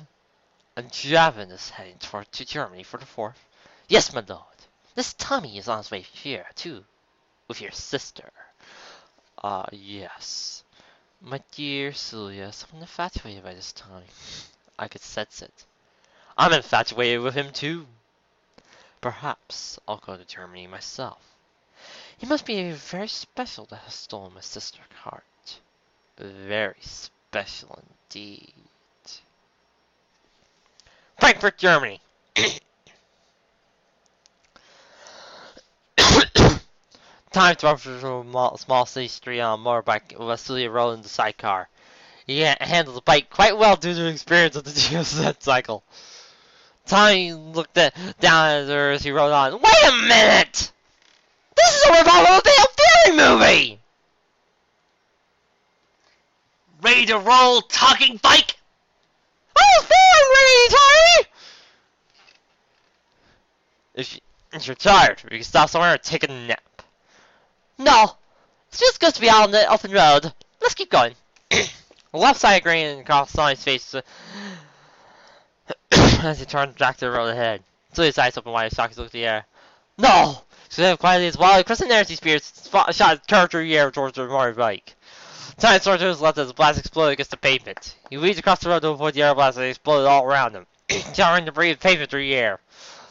And Javin is heading to Germany for the 4th. Yes, my lord. This Tommy is on his way here, too. With your sister. Yes. My dear Celia, someone infatuated by this Tommy. I could sense it. I'm infatuated with him, too. Perhaps I'll go to Germany myself. He must be very special to have stolen my sister's heart. Very special indeed. Frankfurt, Germany. Time to run through a small city street on a motorbike with Celia rolling the sidecar. He handled the bike quite well due to the experience of the GZ cycle. Tommy looked down at her as he rode on. Wait a minute! This is a revival of the Fury movie! Ready to roll, talking bike? I was born ready, Tommy! If you're tired, we can stop somewhere and take a nap. No, it's just good to be out on the open road. Let's keep going. The left side grinned across Tommy's face as he turned back to the road ahead. So his eyes open wide, his sockets looked at the air. No! So then quietly as wild, Chris and Nancy Spears shot a charge through the air towards the motorbike. Tommy turned to his left as the blast exploded against the pavement. He weaved across the road to avoid the air blast and exploded all around him, showering debris and pavement through the air.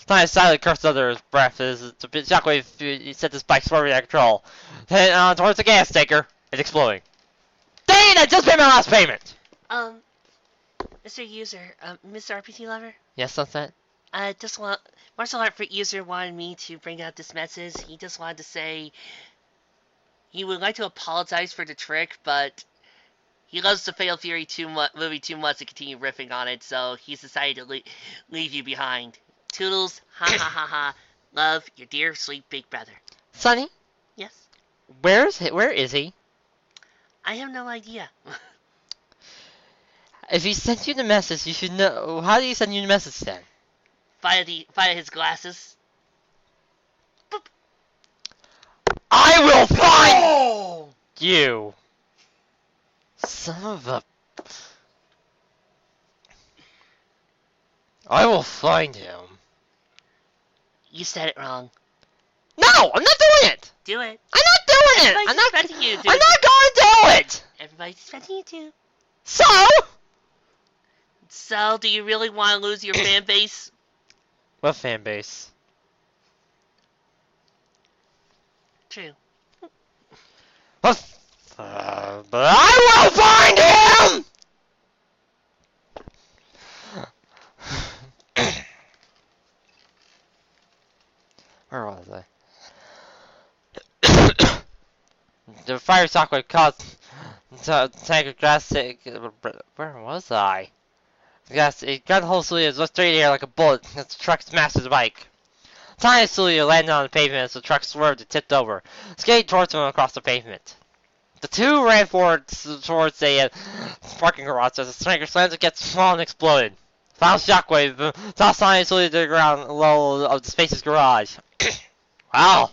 Tommy silently cursed under his breath as the shockwave sent his bike swerving out of control. Heading on towards the gas tanker. It's exploding. Dang it! I just paid my last payment! Mr. User, Mr. RPG Lover? Yes, Sunset? Martial Art Freak User wanted me to bring out this message. He just wanted to say, He would like to apologize for the trick, but he loves the Fatal Fury movie too much to continue riffing on it, so he's decided to leave you behind. Toodles, ha ha ha ha. Love, your dear sweet big brother. Sonny, Yes? where is he? I have no idea. If he sent you the message, you should know. How do you send you the message then? Via his glasses. Boop. I will find Oh! you. Son of a... I will find him. You said it wrong. No, I'm not doing it. Do it. I'm not doing it. Everybody's I'm not. expecting you to do I'm it. not going to do it. Everybody's expecting you to. So? So, do you really want to lose your fan base? What fan base? True. What? But I will find him. Where was I? The fire shockwave caused tank of gas. Where was I? Yes, it got hold of Celia and went straight here like a bullet as the truck smashed his bike. Tiny Celia landed on the pavement as the truck swerved and tipped over, skating towards him across the pavement. The two ran forward towards a parking garage as the tanker slammed against the wall and exploded. Final shockwave tossed Tiny Celia to the ground level of the space's garage. Wow.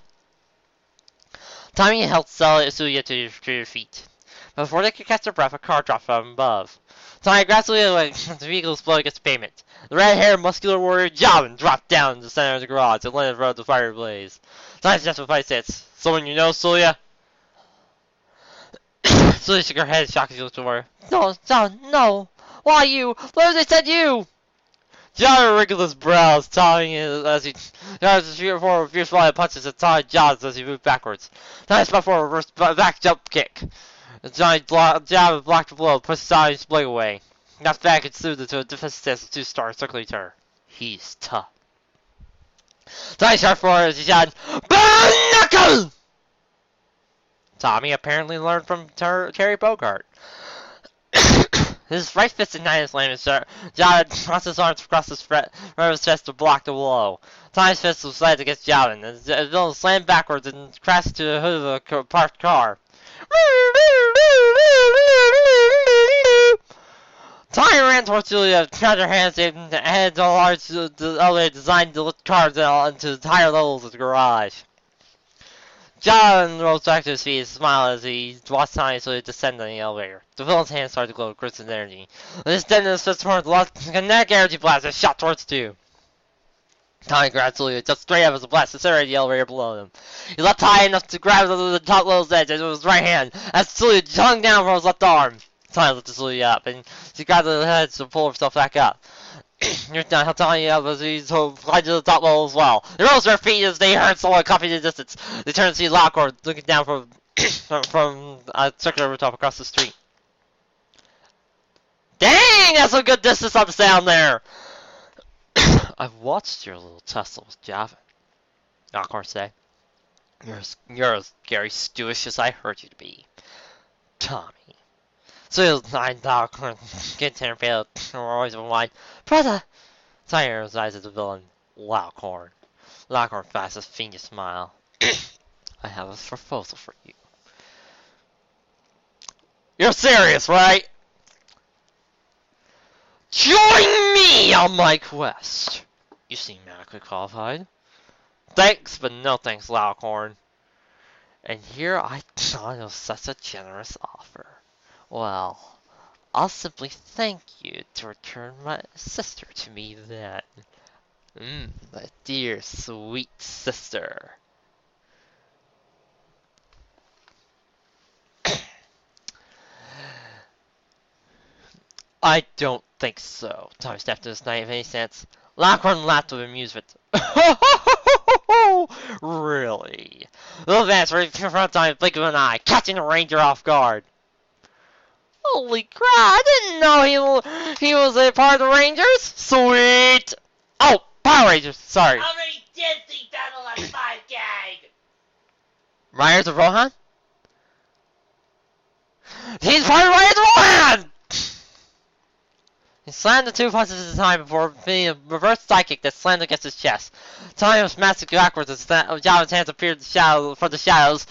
Tommy helped Celia to her feet. But before they could catch their breath, a car dropped from above. Tommy gradually the vehicle exploded against the pavement. The red-haired, muscular warrior Jobin dropped down in the center of the garage and landed right the fire blaze. Tommy's just with sits. Someone you know, Celia? Celia shook her head and shocked looked over. No, no. Why you? Where they said you? Jobin wrinkled his brows, Tommy as he charged his feet forward with fierce volley punches at Tommy's jaws as he moved backwards. Tommy spun forward, reversed back jump kick. Johnny Jobin blocked the blow, pushed Tommy's blade away. Got back and soothed into a defensive stance with 2 stars circling her. He's tough. Tommy shot forward as he shouted, "Burn knuckle!" Tommy apparently learned from Terry Bogart. His right fist ignited his flame and Jobin crossed his arms across his front of his chest to block the blow. Tommy's fist was slammed against Jobin, and the villain slammed backwards and crashed into the hood of a parked car. Tommy ran towards Julia, grabbed her hands, and headed to a large elevator designed to lift cars into the higher levels of the garage. John rose back to his feet and smiled as he watched Tommy slowly descend on the elevator. The villain's hands started to glow with crimson energy. When his dead in his fist turned, the kinetic energy blast and shot towards the two. Tommy grabbed Celia just straight up as the blast incinerated the elevator below them. He leapt high enough to grab the top level's edge with his right hand as Celia hung down from his left arm. Tommy lifted Celia up, and she grabbed the head to pull herself back up. You're down, how Tommy up as he climbed to the top level as well. They rose to their feet as they heard someone coming in the distance. They turned to see Lockhart looking down from a circular rooftop across the street. Dang, that's a good distance on the sound there. I've watched your little tussle with Java, Lockhart said. You're as Gary Stewish as I heard you to be. Tommy. So I Lockhart get to her failed always of wine. Brother! Tommy his eyes at the villain. Lockhart. Lockhart fast his fiendish smile. I have a proposal for you. You're serious, right? Join me on my quest. You seem medically qualified. Thanks, but no thanks, Lockhart. And here I thought it was such a generous offer. Well, I'll simply thank you to return my sister to me then. My dear, sweet sister. I don't think so. Tommy snapped to his knife in any sense. Lockhart laughed with amusement. Really? Little Vance right in front of Tommy, blink of an eye, catching the ranger off guard. Holy crap, I didn't know he was a part of the Rangers. Sweet. Oh, Power Rangers, sorry. Already did the Battle on 5 gag! Riders of Rohan? He's part of the land! He slammed the 2 punches at a time before being a reverse psychic that slammed against his chest. Tommy was smacked backwards as Javin's hands appeared from the shadows.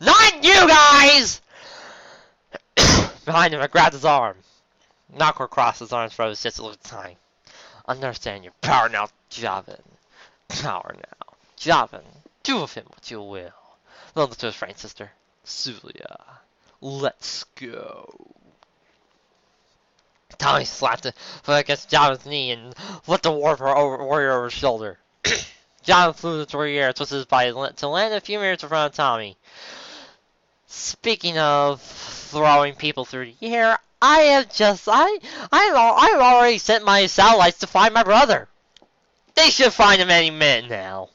Not you guys! Behind him, I grabbed his arm. Knocker crossed his arms, froze just a little time. Understand your power now, Javin. Power now. Javin, do with him what you will. Then to his friend sister, Sulia. Let's go. Tommy slapped it foot against Javin's knee and flipped the warrior over his shoulder. Javin flew through the air, twisted his body to land a few meters in front of Tommy. Speaking of throwing people through the air, I've already sent my satellites to find my brother. They should find him any minute now.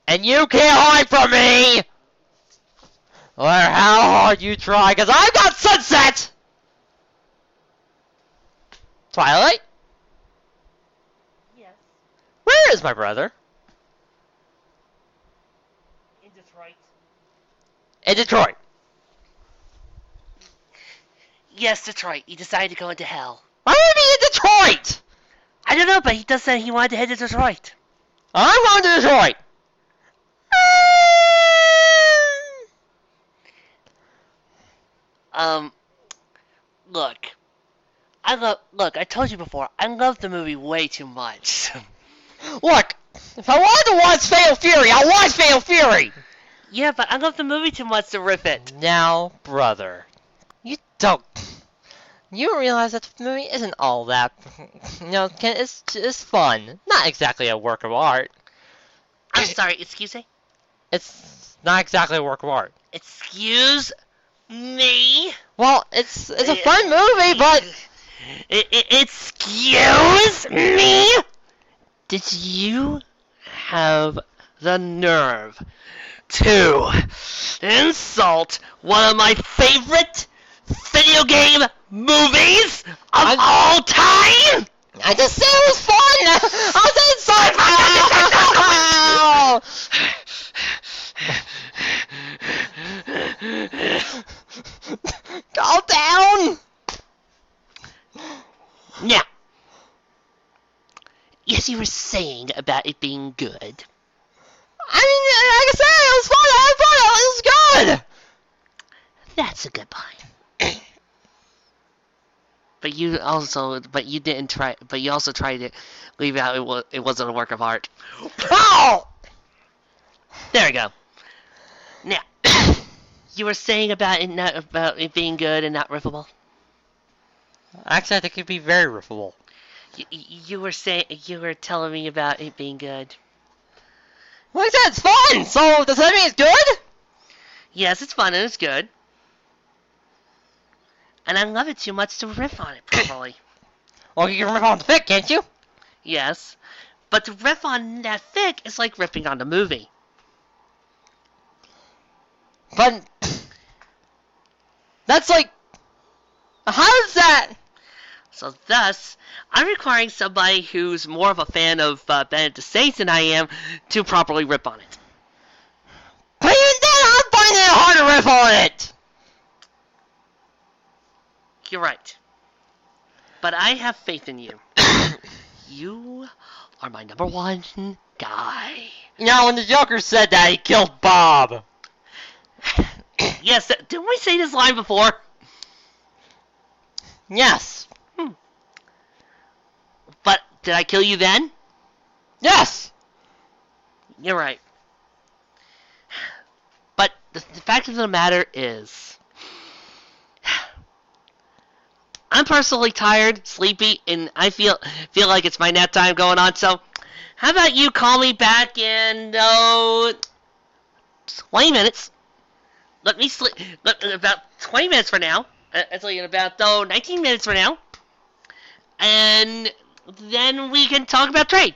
And you can't hide from me! No matter how hard you try, because I've got sunset! Twilight? Yes. Where is my brother? In Detroit. In Detroit. Yes, Detroit. He decided to go into hell. Why would he be in Detroit? I don't know, but he does say he wanted to head to Detroit. I'm going to Detroit. Look. I told you before, I love the movie way too much. Look, if I wanted to watch Fatal Fury, I'll watch Fatal Fury. Yeah, but I love the movie too much to rip it. Now, brother, you realize that the movie isn't all that, it's fun. Not exactly a work of art. I'm sorry, excuse me? It's not exactly a work of art. Excuse me? Well, it's a fun movie, but... Excuse me? Did you have the nerve to insult one of my favorite video game movies of all time? I just said it was fun! I was inside! Calm down! Now, yes, you were saying about it being good. I mean, like I said, it was fun! It was good! That's a good point. But you also tried to leave out it wasn't a work of art. Oh! There we go. Now, you were saying about it being good and not riffable. Actually, I think it'd be very riffable. You were telling me about it being good. Like I said, it's fun! So, does that mean it's good? Yes, it's fun and it's good. And I love it too much to riff on it properly. Well, you can riff on the fic, can't you? Yes. But to riff on that fic is like riffing on the movie. But... that's like... how is that? So thus, I'm requiring somebody who's more of a fan of Benedict Saints than I am to properly rip on it. But even then, I'm finding it hard to riff on it! You're right. But I have faith in you. You are my number one guy. You know, when the Joker said that, he killed Bob. Yes, didn't we say this line before? Yes. But did I kill you then? Yes! You're right. But the fact of the matter is, I'm personally tired, sleepy, and I feel like it's my nap time going on. So, how about you call me back in 20 minutes? Let me sleep. About 20 minutes from now. Actually, in about 19 minutes from now, and then we can talk about trade.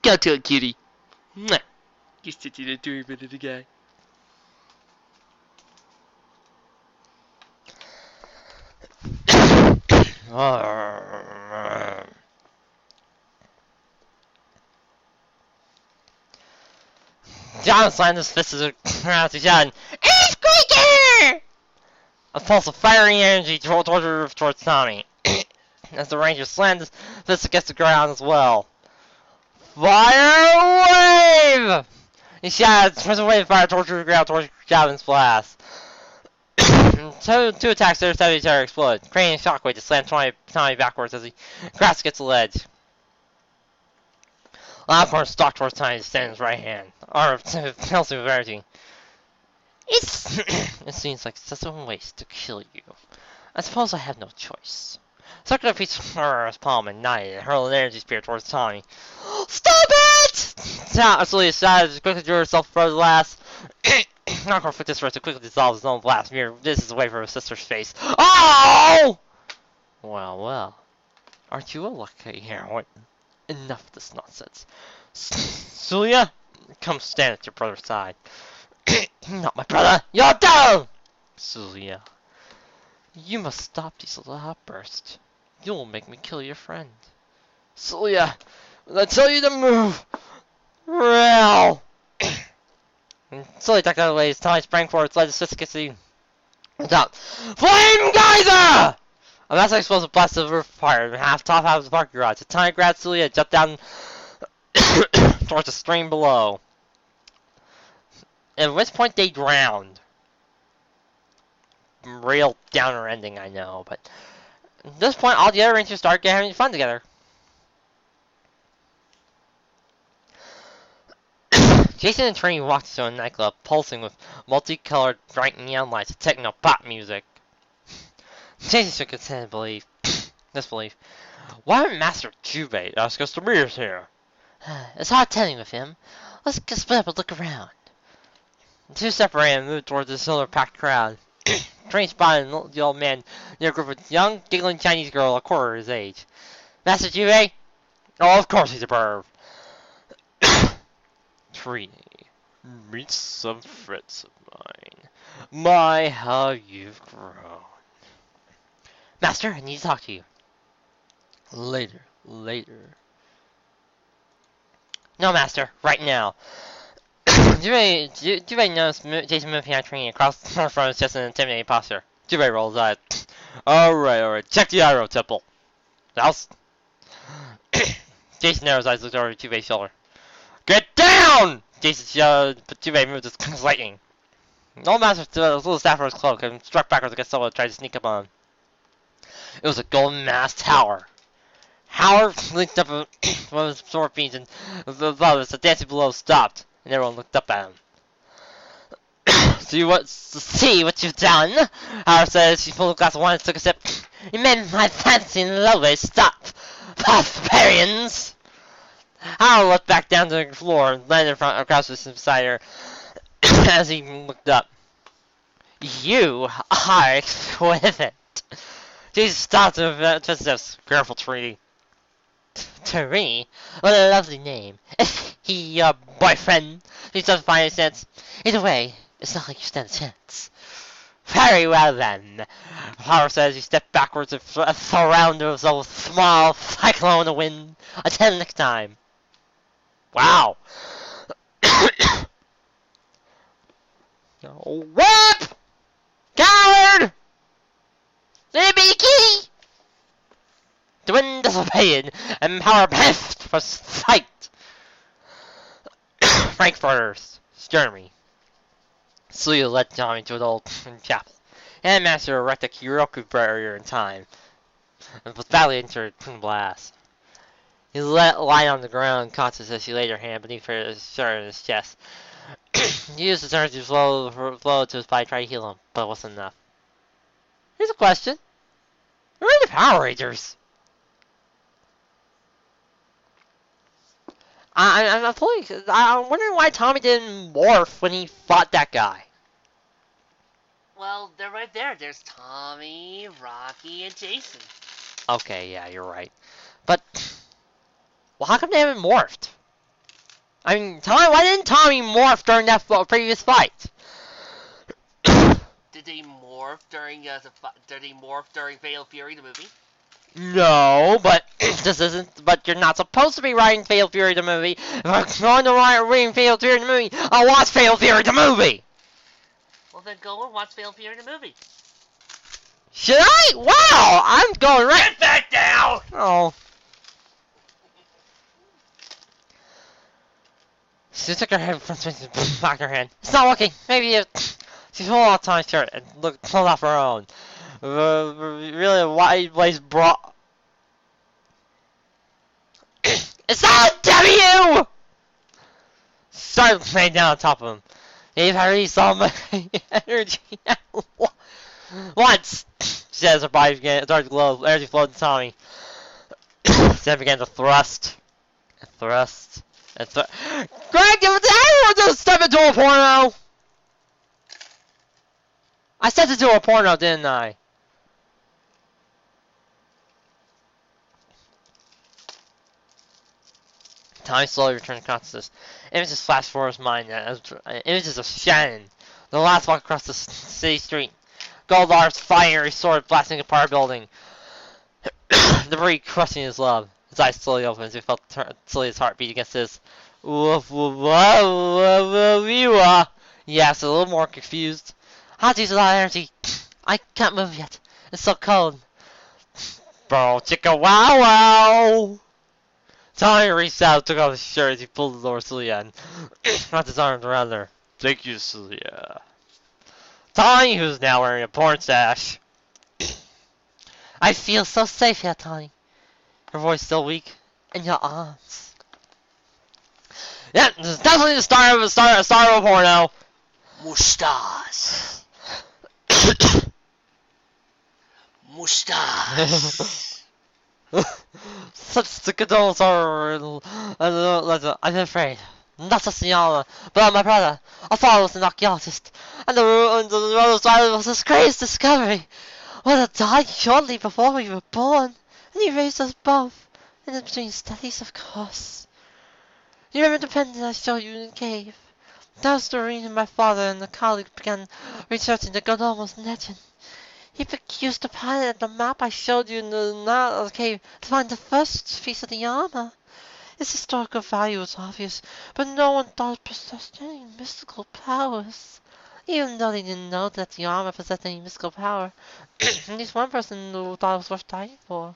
Go to it, cutie. Mwah. You're such an adorable little guy. John slammed his fist around to John. Earthquaker! A pulse of fiery energy towards Tommy. As the Ranger slammed his fist against the ground as well. Fire wave! He shouted, turns away fire towards the ground towards Gavin's blast. Two attacks intercept each other explode, creating a shockwave to slam Tommy backwards as he crashes against the ledge. Lioncorn stalked towards Tommy to stand in his right hand, arm pulsing with energy. It seems like such a waste to kill you. I suppose I have no choice. Sucked a piece of his palm and nodded and hurled an energy spear towards Tommy. Stop it! Celia shouted as quickly drew herself from the blast. Lioncorn flicked his wrist to quickly dissolve his own blast, mere distance away from his sister's face. Oh! Well, well. Aren't you a lucky heroine? Enough of this nonsense. Celia, come stand at your brother's side. Not my brother! You're down! Celia, you must stop these little outbursts. You'll make me kill your friend. Celia, I tell you to move! Real! Celia ducked out of the way as Tommy sprang forward, led his fist against the top. Flame Geyser! A massive explosive blast of the roof fired in top half of the parking garage. Tommy grabbed Celia and jumped down towards the stream below. At which point they drowned. Real downer ending, I know, but at this point all the other Rangers start having fun together. Jason and Trini walked into a nightclub, pulsing with multicolored bright neon lights and techno pop music. Jason shook his head in disbelief. Why would Master Jubei ask us to meet us here? It's hard telling with him. Let's get split up and look around. The two separated and moved towards the silver-packed crowd. Trini spotted the old man near a group of young, giggling Chinese girl a quarter of his age. Master Jubei? Oh, of course he's a perv. Trini, meet some friends of mine. My, how you've grown. Master, I need to talk to you. Later. No, Master, right now. Jubei noticed Jason moving on Trini across from his chest in an intimidating posture. Jubei rolls eyes. Alright. Check the Arrow Temple. House. Jason narrowed his eyes, looked over Jubei's shoulder. Get down! Jason shouted, but Jubei moved as lightning. The old master stood a little staff from his cloak and struck backwards against someone who tried to sneak up on him. It was a golden masked tower. Howard linked up one of his sword beams and the others, the dancing below stopped, and everyone looked up at him. See what you've done? Howard said as she pulled a glass of wine and took a sip. You made my fancy lovely stop, barbarians! Howard looked back down to the floor and landed in front across beside her as he looked up. You are exquisite. Jesus stopped and footsteps. Careful, Trini. Trini? What a lovely name. Is he your boyfriend? He doesn't find any sense. Either way, it's not like you stand a chance. Very well then. Howard says he stepped backwards and surrounded himself with a small cyclone in the wind. Until next time. Wow. Whip! Coward! Zibiki! The wind disobeyed, and power passed from sight. Frankfurters, Germany. Celia led Tommy to an old chapel, and Master erected a Kyoku barrier in time, and was badly injured from the blast. He let lie on the ground unconscious as she laid her hand beneath her shirt and his chest. He used his energy to flow to his body, trying to heal him, but it wasn't enough. Here's a question. Where are the Power Rangers? I'm wondering why Tommy didn't morph when he fought that guy. Well, they're right there. There's Tommy, Rocky, and Jason. Okay, yeah, you're right. But, well, how come they haven't morphed? I mean, why didn't Tommy morph during that previous fight? Did they morph during Fatal Fury, the movie? No, but this isn't. But you're not supposed to be writing Fatal Fury the movie. If I'm going to write reading Fatal Fury the movie, I'll watch Fatal Fury the movie. Well, then go and watch Fatal Fury the movie. Should I? Wow, I'm going right. Get back down! Oh. She took her head from back her hand. It's not working. Maybe she pulled off Tommy's shirt and pulled off her own. Really wide waist bra. It's not a W! Started laying down on top of him. If I really saw my energy once, she says her body started to glow, energy flowed to Tommy. Then began to thrust. And thrust. And thrust. Greg, did anyone just step into a porno? I stepped into a porno, didn't I? Tommy slowly returned to consciousness. Images flashed before his mind. Images of Shannon. The last walk across the city street. Goldar's fiery sword blasting apart a building. Debris crushing his love. His eyes slowly opened as he felt Celia's heartbeat against his. Woof, woof, woof, woof, he asked, a little more confused. How do you use a lot of energy? I can't move yet. It's so cold. Bro, chicka wow wow! Tommy reached out, took off his shirt as he pulled the door Celia and wrapped his arms around her. Thank you, Celia. Tommy, who's now wearing a porn stash. I feel so safe here, Tommy. Her voice still weak. In your arms. Yeah, this is definitely the start of a porno. Mustache. Mustache. Such the condolences are. I'm afraid. Not just the armor, but my brother. Our father was an archaeologist, and the other side was his greatest discovery. What died shortly before we were born, and he raised us both. In between studies, of course. You remember the pendant I showed you in the cave? That was the reason my father and a colleague began researching the Godomus legend. He used the pilot and the map I showed you in the cave to find the first piece of the armor. Its historical value was obvious, but no one thought it possessed any mystical powers. Even though they didn't know that the armor possessed any mystical power, at least one person knew thought it was worth dying for.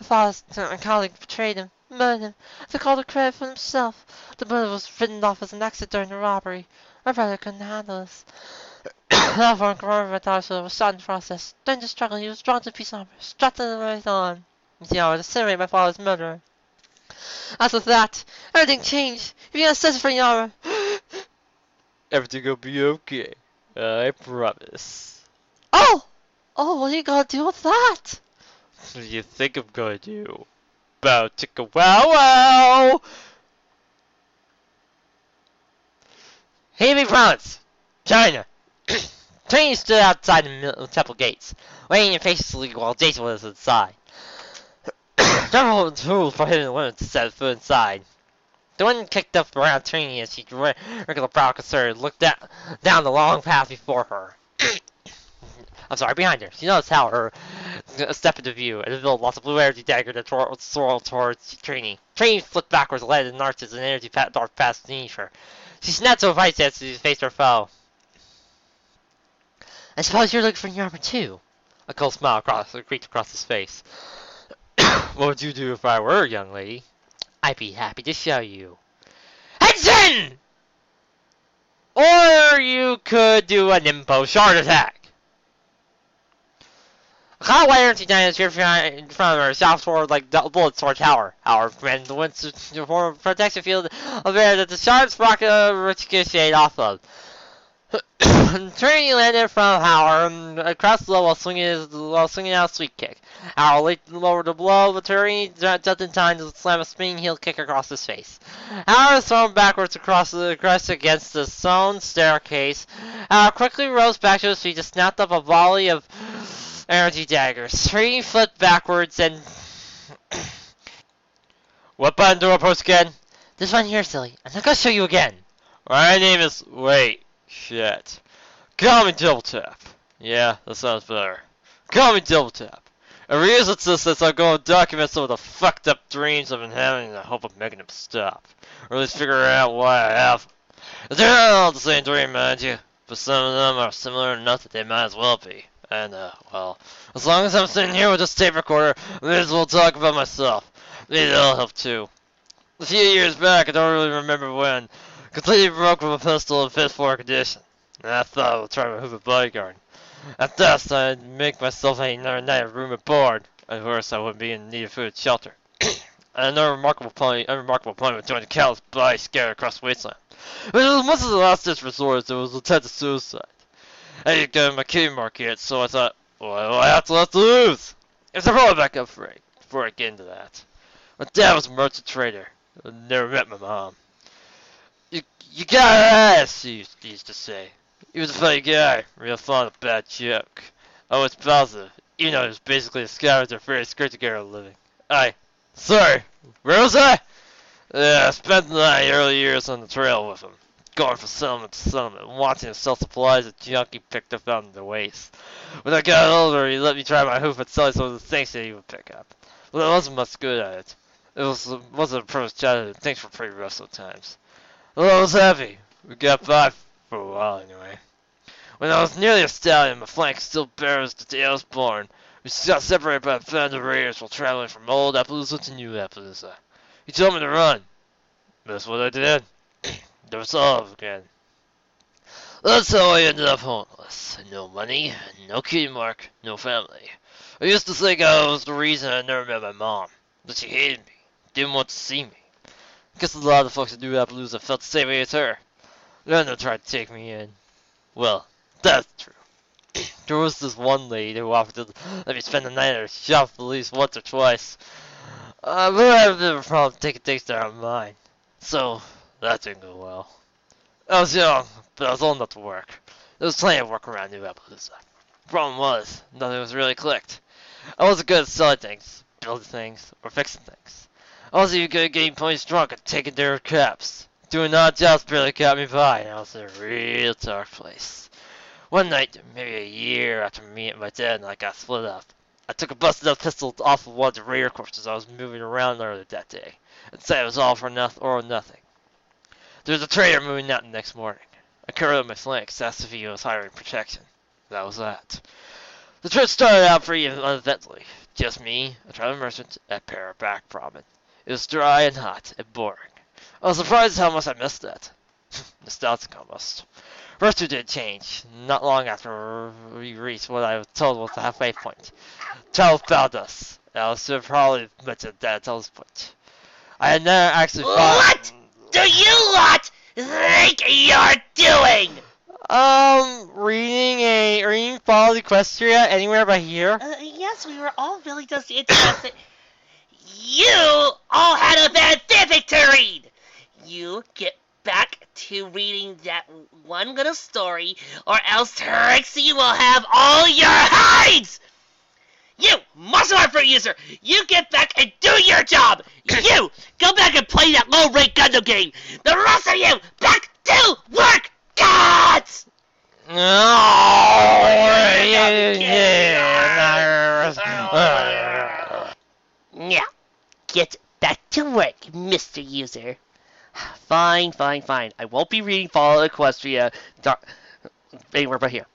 My father's colleague betrayed him, murdered him, took all the credit for himself. The murder was written off as an accident during the robbery. My brother couldn't handle this. Therefore, my daughter was shot in the process. During the struggle, he was drawn to peace armor, strapped to the right arm. You know, to incinerate my father's murderer. As with that, everything changed. He began searching for the armor. Everything will be okay. I promise. Oh! Oh, what are you gonna do with that? What do you think I'm gonna do? Bow chicka wow wow! Heavy promise! China! Trini stood outside the temple gates, waiting impatiently while Jason was inside. Several tools prohibited women to set foot inside. The wind kicked up around Trini as she, regular brow concerned, looked down the long path before her. I'm sorry, behind her. She noticed how her step into view, and revealed lots of blue energy dagger that swirled towards Trini. Trini flipped backwards, landed in arches, and energy dart passed beneath her. She snapped to a right stance as she faced her foe. I suppose you're looking for your armor too? A cold smile creaked across his face. What would you do if I were a young lady? I'd be happy to show you. Henshin! Or you could do a Nimpo short attack. A cloud of white energy dynamics appeared in front of her, south toward like bullets toward tower. Howard commanded the winds to form a protection field of air that the shards rocket ricocheted off of. Trini landed from Howard across the low while swinging out a sweep kick. Howard leaped lower to blow, but Trini jumped in time to slam a spinning heel kick across his face. Howard was thrown backwards across against the stone staircase. Howard quickly rose back to his feet and snapped up a volley of energy daggers. Trini flipped backwards and... What button do I push again? This one here, silly. I'm not gonna show you again. My name is... Wait. Shit. Call me Double Tap. Yeah, that sounds better. Call me Double Tap. I researched this as I go and document some of the fucked up dreams I've been having in the hope of making them stop. Or at least figure out why I have them. They're not all the same dream, mind you, but some of them are similar enough that they might as well be. And, well, as long as I'm sitting here with this tape recorder, I may as well talk about myself. Maybe that'll help too. A few years back, I don't really remember when, completely broke with a pistol in fifth floor condition. And I thought I would try to move a bodyguard. At best, I'd make myself another night of room and board. At worst, I wouldn't be in need of food and shelter. And another unremarkable point would join the cows by scattered across the wasteland. But it was much of the last ditch resort, it was attempted suicide. I didn't get my kitty mark yet, so I thought, well, I have to let lose. It's a probably back up for it before I get into that. My dad was a merchant trader. I never met my mom. You gotta ask, she used to say. He was a funny guy, real fond of a bad joke. I was positive, even though he was basically a scavenger for a skirt to get a living. Sorry, where was I? Yeah, I spent the early years on the trail with him, going from settlement to settlement, watching him sell supplies of junk he picked up out in the waste. When I got older, he let me try my hoof and sell some of the things that he would pick up. But I wasn't much good at it. Wasn't a perfect childhood, things were pretty rough sometimes. Well, I was happy. We got by for a while anyway. When I was nearly a stallion, my flank still bears the day I was born. We got separated by a band of raiders while traveling from old Appaloosa to new Appaloosa. He told me to run. That's what I did. Never saw him again. That's how I ended up homeless. No money, no kitty mark, no family. I used to think I was the reason I never met my mom. But she hated me. Didn't want to see me. Guess a lot of the folks at New Appaloosa felt the same way as her. Then they tried to take me in. Well, that's true. There was this one lady who offered to let me spend the night at her shop at least once or twice. But I have never problem taking things that aren't mine. So, that didn't go well. I was young, but I was old enough to work. There was plenty of work around New Appaloosa. Problem was, nothing was really clicked. I wasn't good at selling things, building things, or fixing things. I wasn't even good at getting ponies drunk and taking their caps. Doing odd jobs barely got me by, and I was in a real dark place. One night, maybe a year after me and my dad and I got split up, I took a busted up pistol off of one of the raider corpses I was moving around earlier that day, and said it was all for nothing. There was a trader moving out the next morning. I covered up my flanks, asked if he was hiring protection. That was that. The trip started out pretty uneventfully. Just me, a traveling merchant, and a pair of back promen. It was dry and hot and boring. I was surprised how much I missed that. Nostalgic almost. First two did change. Not long after we reached what I was told was the halfway point. Travel found us. And I should probably mention that at this point. I had never actually What do you lot think you're doing? Reading Fall Equestria anywhere but here? Yes, we were all really just interested. You all had a bad fanfic to read! You get back to reading that one little story, or else Trixie will have all your hides! You, martial art fruit user, you get back and do your job! You, go back and play that low-rate Gundam game! The rest of you, back to work! Gods! Now, get back to work, Mr. User. Fine. I won't be reading Fall Equestria anywhere but here.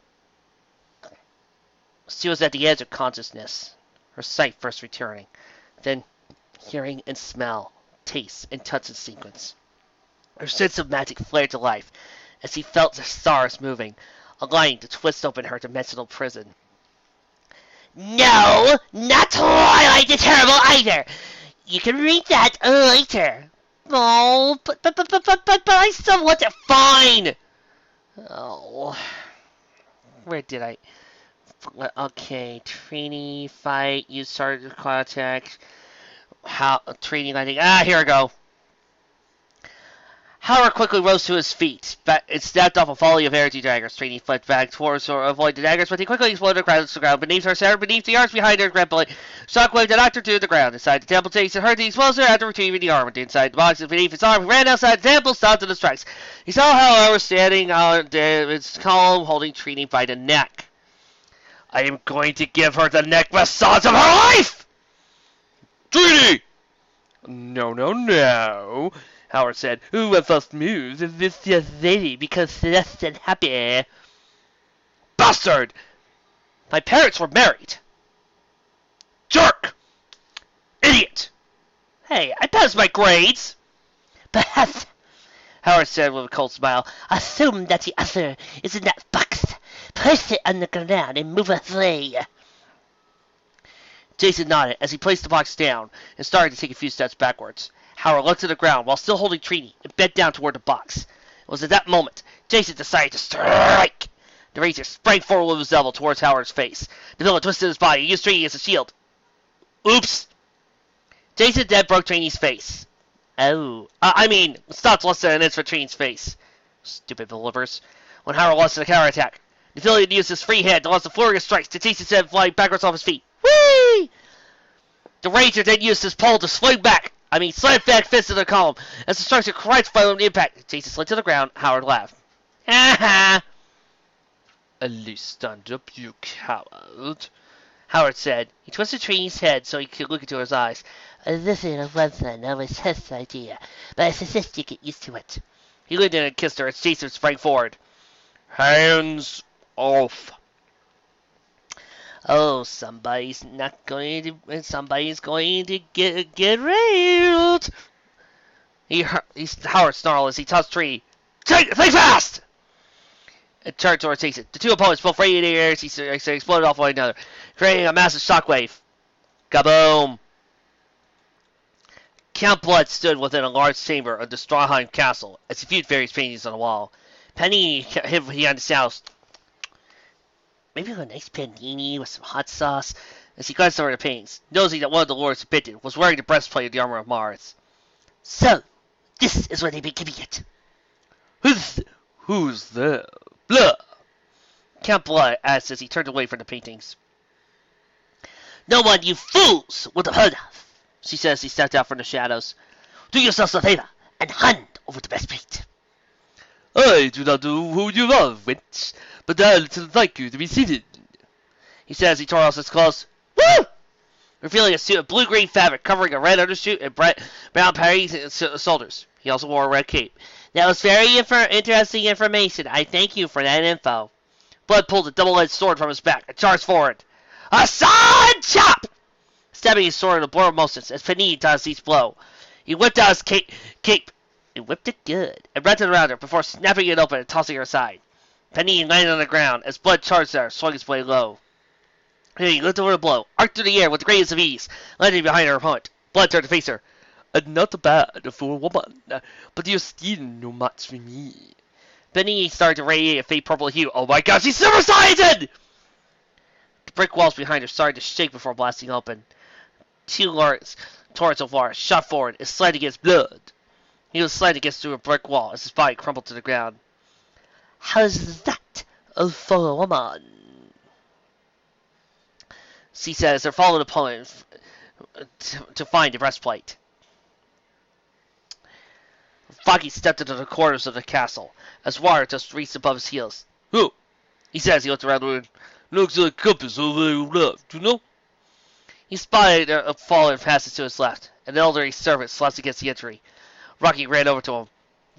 She was at the edge of consciousness, her sight first returning, then hearing and smell, taste, and touch in sequence. Her sense of magic flared to life as he felt the stars moving, aligning to twist open her dimensional prison. No, not Twilight the Terrible either. You can read that later. Oh, but I still want to. Fine. Oh, where did I? Okay, training, fight, you started contact. How training landing? Here we go. Howard quickly rose to his feet, and snapped off a volley of energy daggers. Training fled back towards her, avoid the daggers, but he quickly exploded across the ground beneath her, centered beneath the arms behind her, grabbed shockwave that knocked her to the ground. Inside the temple, Jason heard the explosion after retrieving the armor. Inside the box beneath his arm, he ran outside the temple, stopped to the strikes. He saw, however, standing on his column, holding Trini by the neck. I am going to give her the neck massage of her life! Treaty! No, no, no, Howard said. Who first moves is this young lady because Celeste and happy. Bastard! My parents were married. Jerk! Idiot! Hey, I passed my grades! Perhaps, Howard said with a cold smile, assume that the other is in that box. Place it on the ground and move away. Jason nodded as he placed the box down and started to take a few steps backwards. Howard looked to the ground while still holding Trini and bent down toward the box. It was at that moment Jason decided to strike. The razor sprang forward with his elbow towards Howard's face. The villain twisted his body and used Trini as a shield. Oops! Jason then broke Trini's face. Stopped less than an inch for Trini's face. Stupid believers. When Howard launched a counterattack, the villain used his free hand to launch a flurry of strikes to Jason's head flying backwards off his feet. Whee! The Ranger then used his pole to slam back fist into the column. As the structure crashed following the impact, Jason slid to the ground. Howard laughed. Ha ha! At least stand up, you coward, Howard said. He twisted Trini's head so he could look into his eyes. This is one thing, it was his idea, but I suggest you get used to it. He leaned in and kissed her as Jason sprang forward. Hands off. Oh, somebody's going to get railed. Howard snarled as he tossed Trini. Think fast! And turned towards Jason. The two opponents both radiated in the air as he exploded off one another, creating a massive shockwave. Kaboom! Count Blood stood within a large chamber of the Strahheim castle as he viewed various paintings on the wall. Penny hid behind the house. Maybe a nice panini with some hot sauce. As he glanced over the paintings, noticing that one of the lords bitten was wearing the breastplate of the armor of Mars. So, this is where they've been giving it. Who's there? Blah! Count Blood asked as he turned away from the paintings. No one you fools would have heard of, she said as he stepped out from the shadows. Do yourselves a favor and hand over the breastplate. I do not know who you are, witch, but I'd like you to be seated, he said as he tore off his clothes. Woo! Revealing a suit of blue-green fabric covering a red undershirt and brown panties and shoulders. He also wore a red cape. That was very interesting information. I thank you for that info. Blood pulled a double-edged sword from his back and charged forward. A side chop! Stabbing his sword in a blur of motions as Panini dodged each blow. He whipped out his cape and whipped it good and wrapped it around her before snapping it open and tossing her aside. Panini landed on the ground as Blood charged her, swung his blade low. He looked over the blow, arced through the air with the greatest of ease, landing behind her opponent. Blood turned to face her. Not bad for a woman, but you're still no match for me. Panini started to radiate a faint purple hue. Oh my gosh, he's super saiyan! The brick walls behind her started to shake before blasting open. Two large torrents of water shot forward and slid against Blood. He was sliding against through a brick wall as his body crumpled to the ground. How's that for a woman? She said as her fallen opponent to find the breastplate. Foggy stepped into the corners of the castle as water just reached above his heels. Who? He said as he looked around the room. Looks like compass over left, you know? He spotted a fallen passage to his left. An elderly servant slouched against the entry. Rocky ran over to him.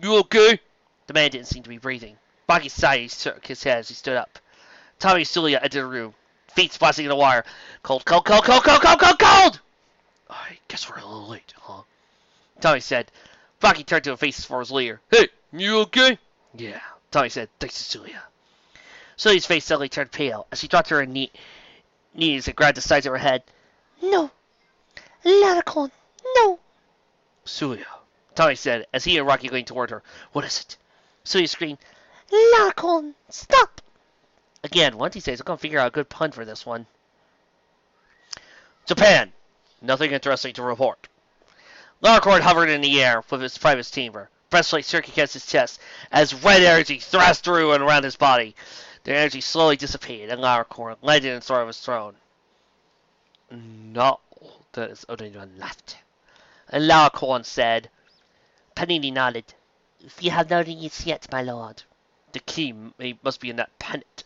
You okay? The man didn't seem to be breathing. Rocky sighed and shook his head as he stood up. Tommy and Celia entered the room, feet splashing in the wire. Cold, cold, cold, cold, cold, cold, cold, cold! I guess we're a little late, huh? Tommy said. Rocky turned to a face for his leader. Hey, you okay? Yeah, Tommy said, thanks to Celia. Celia's face suddenly turned pale as she dropped to her knees and grabbed the sides of her head. No. Laracon, no. Celia, Tommy said as he and Rocky leaned toward her. What is it? Celia screamed. Laracon, stop. Again, once he says, I'm going to figure out a good pun for this one. Japan. Nothing interesting to report. Larcord hovered in the air with his private chamber, breastplate circling against his chest, as red energy thrashed through and around his body. The energy slowly dissipated, and Larcord landed in front of his throne. No, there is only one left. And Larcord said. Panini nodded. We have no news yet, my lord. The key must be in that pendant.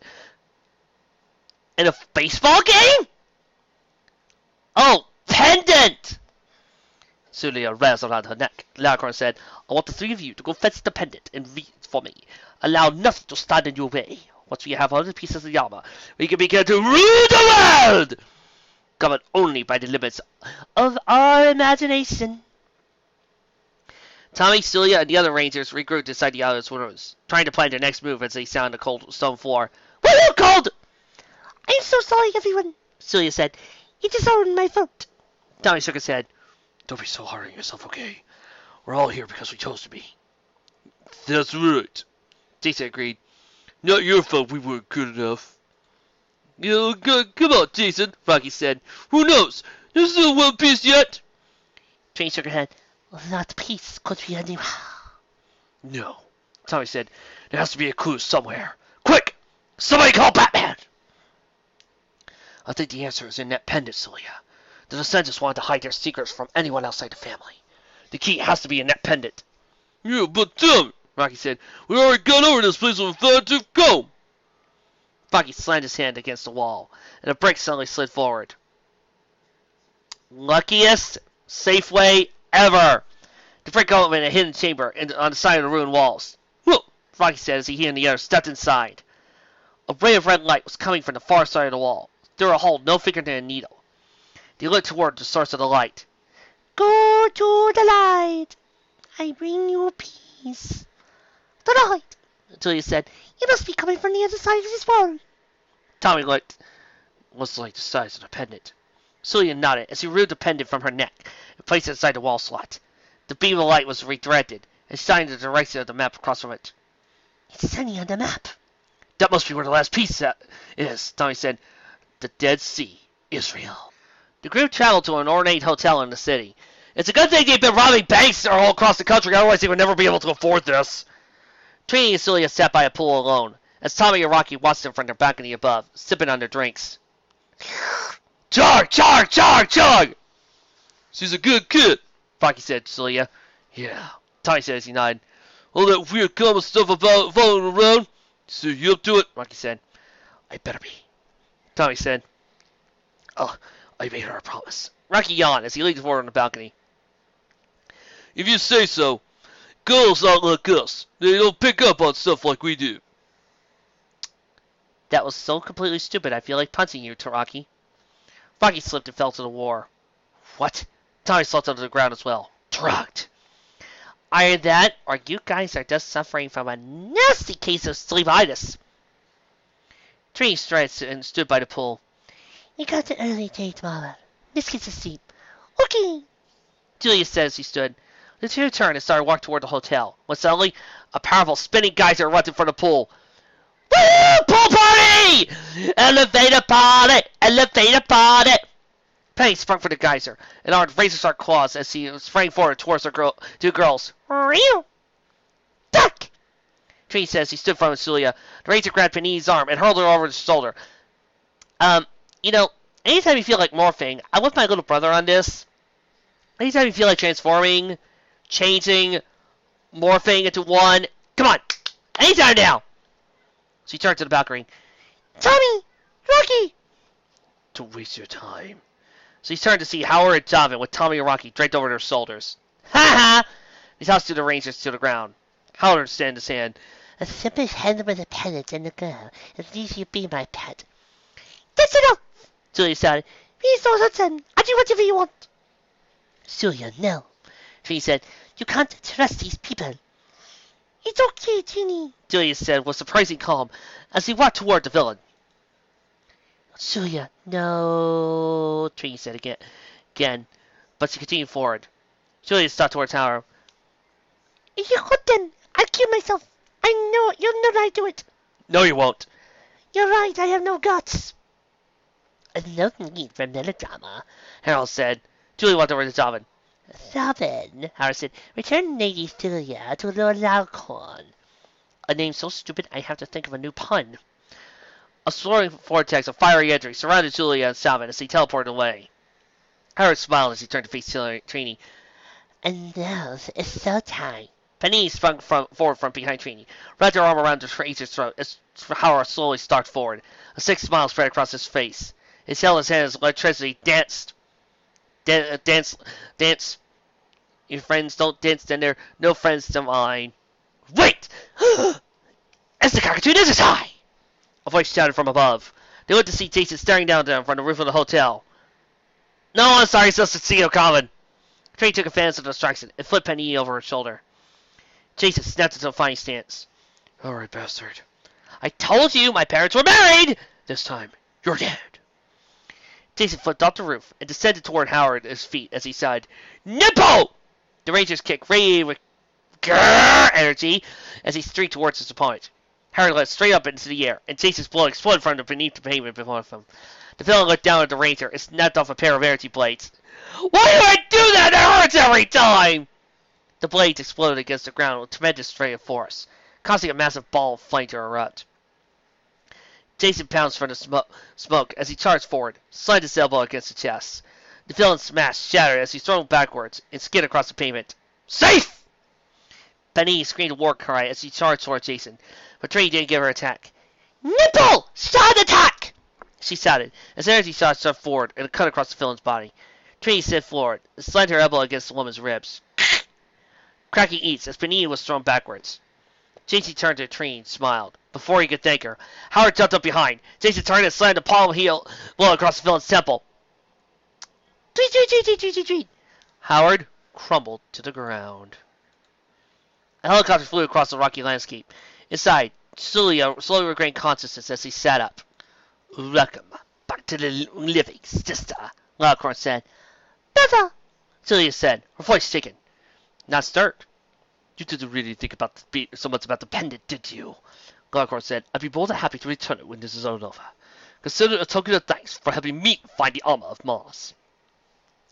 In a baseball game? Oh, pendant! Celia razzed around her neck. Lacorn said, I want the three of you to go fetch the pendant and read it for me. Allow nothing to stand in your way. Once we have all the pieces of Yama, we can begin to rule the world! Governed only by the limits of our imagination. Tommy, Celia, and the other Rangers regrouped inside the other's rooms, trying to plan their next move as they sat on the cold stone floor. Woo, cold! I'm so sorry, everyone, Celia said. it is all my fault. Tommy shook his head. Don't be so hard on yourself, okay? We're all here because we chose to be. That's right. Jason agreed. Not your fault we weren't good enough. You know, come on, Jason, Rocky said. Who knows? There's still one piece yet. Train shook her head. That piece could be anywhere. No, Tommy said. There has to be a clue somewhere. Quick! Somebody call Batman! I think the answer is in that pendant, Celia. The descendants wanted to hide their secrets from anyone outside the family. The key has to be in that pendant. Yeah, but Tom, Rocky said, we already got over this place with a fine-tooth comb. Rocky slammed his hand against the wall, and a brick suddenly slid forward. Luckiest safe way ever. The brick opened in a hidden chamber on the side of the ruined walls. Whoa, Rocky said as he and the others stepped inside. A ray of red light was coming from the far side of the wall. Through a hole no thicker than a needle. They looked toward the source of the light. Go to the light. I bring you peace. To the light. Julia said, You must be coming from the other side of this wall. Tommy looked. Was like the size of the pendant. Celia nodded as he removed the pendant from her neck and placed it inside the wall slot. The beam of light was redirected and shined in the direction of the map across from it. It's sunny on the map. That must be where the last piece is, Tommy said. The Dead Sea, Israel. The group traveled to an ornate hotel in the city. It's a good thing they've been robbing banks all across the country, otherwise they would never be able to afford this. Trini and Celia sat by a pool alone, as Tommy and Rocky watched them from their balcony above, sipping on their drinks. Chug, chug, chug, chug! She's a good kid, Rocky said to Celia. Yeah, Tommy said as he nodded. All that weird common stuff about following around? So you up to it? Rocky said. I better be, Tommy said. Oh, I made her a promise. Rocky yawned as he leaned forward on the balcony. If you say so. Girls aren't like us. They don't pick up on stuff like we do. That was so completely stupid, I feel like punching you, Rocky. Rocky slipped and fell to the floor. What? Tommy slumped onto the ground as well. Drugged. Either that, or you guys are just suffering from a nasty case of sleepitis. Trini stretched and stood by the pool. You got an early day tomorrow. Let's get to sleep. Okay. Julia said as he stood. The two turned and started walking toward the hotel, when suddenly, a powerful spinning geyser erupted from the pool. Woo! Pool party! Elevator party! Elevator party! Penny sprung for the geyser, and armed razor-sharp claws as he sprang forward towards the two girls. Real. Duck! Trini said as he stood in front of Celia. The razor grabbed Penny's arm and hurled her over his shoulder. You know, anytime you feel like morphing, I'm with my little brother on this. Anytime you feel like transforming, changing, morphing into one, come on, anytime now. So he turned to the balcony. Tommy. Rocky. Don't waste your time. So he turned to see Howard and Donovan with Tommy and Rocky draped over their shoulders. Ha ha! He tossed two of the Rangers to the ground. Howard extended his hand. A simple hand with a pendant and a girl. At least you be my pet. That's enough. Julia shouted. Please don't listen. I do whatever you want. Celia, no. Trini said, you can't trust these people. It's okay, Trini. Julia said with surprising calm as he walked toward the villain. Celia, no. Trini said again, but she continued forward. Julia stopped toward the tower. If you could then, I'd kill myself. I know, you know I do it. No, you won't. You're right, I have no guts. No need for melodrama, Harold said. Julia walked over to Donovan. Donovan, Howard said, return Lady Celia to Lord Laocoon. A name so stupid I have to think of a new pun. A swirling vortex of fiery energy surrounded Julia and Salvin as he teleported away. Howard smiled as he turned to face Trini. And now it's so time. Panini sprung forward from behind Trini, wrapped her arm around the creature's throat as Howard slowly stalked forward. A sick smile spread across his face. He held his hand as electricity danced. Dance. Your friends don't dance, then they're no friends to mine. Wait! It's the cockatoo ninja tie! A voice shouted from above. They looked to see Jason staring down at them from the roof of the hotel. No, I'm sorry, so see you coming. Trey took advantage of the distraction and flipped Panini over her shoulder. Jason snapped into a fine stance. Alright, bastard. I told you my parents were married! This time, you're dead. Jason flipped off the roof and descended toward Howard at his feet as he sighed, Nipple! The Ranger's kick radiated with energy as he streaked towards his opponent. Howard led straight up into the air, and Jason's blow exploded from beneath the pavement before him. The villain looked down at the Ranger and snapped off a pair of energy blades. Why do I do that? It hurts every time! The blades exploded against the ground with tremendous ray of force, causing a massive ball of flame to erupt. Jason pounced from the smoke as he charged forward, slammed his elbow against the chest. The villain smashed, shattered as he thrown backwards and skid across the pavement. Safe! Panini screamed a war cry as he charged toward Jason, but Trini didn't give her attack. Nipple! Start attack! She shouted as energy shots shot forward and cut across the villain's body. Trini slid forward and slammed her elbow against the woman's ribs. Cracking eats as Panini was thrown backwards. Jason turned to Trini and smiled. Before he could thank her, Howard jumped up behind. Jason turned and slammed a palm heel blow across the villain's temple. Tweet. Howard crumbled to the ground. A helicopter flew across the rocky landscape. Inside, Celia slowly regained consciousness as he sat up. Welcome back to the living, sister, Loudcorn said. Better, Celia said, her voice shaken. Not stirred. You didn't really think about so much about the pendant, did you? Loudcorn said, I'd be more than happy to return it when this is all over. Consider it a token of thanks for helping me find the armor of Mars.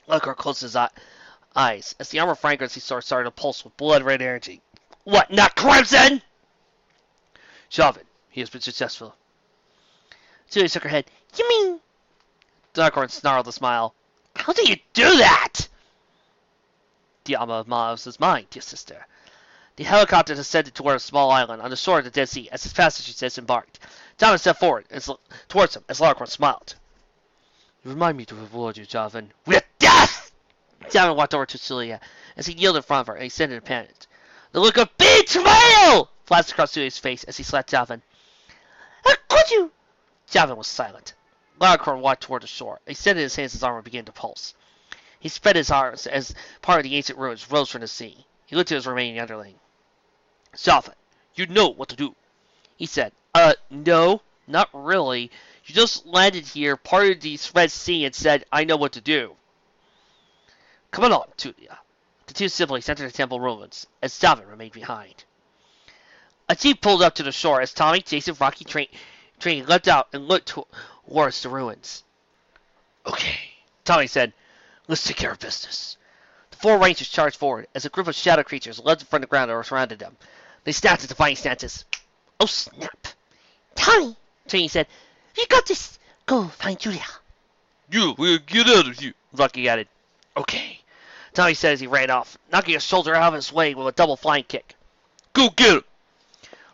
Loudcorn closed his eyes as the armor fragrance he saw started to pulse with blood-red energy. What, not Crimson? Javin, he has been successful. Celia shook her head. You mean? Darkhorn snarled a smile. How do you do that? The armor of Mars is mine, dear sister. The helicopter descended toward a small island on the shore of the Dead Sea as his passengers disembarked. Javin stepped forward towards him as Darkhorn smiled. You remind me to reward you, Javin. With death! Javin walked over to Celia as he kneeled in front of her and extended a pendant. The look of betrayal flashed across Celia's face as he slapped Javin. How could you? Javin was silent. Loudcorn walked toward the shore. He extended his hands as his armor began to pulse. He spread his arms as part of the ancient ruins rose from the sea. He looked to his remaining underling. Javin, you know what to do, he said. No, not really. You just landed here, parted the Red Sea, and said, I know what to do. Come along, Tulia. The two siblings entered the temple ruins, as Javin remained behind. A jeep pulled up to the shore as Tommy, Jason, Rocky, Train leapt out and looked towards the ruins. Okay, Tommy said, let's take care of business. The four rangers charged forward as a group of shadow creatures leapt from the ground and surrounded them. They snapped into fighting stances. Oh, snap. Tommy, Trini said, you got this. Go find Julia. You will get out of here, Rocky added. Okay, Tommy said as he ran off, knocking a soldier out of his way with a double flying kick. Go get him,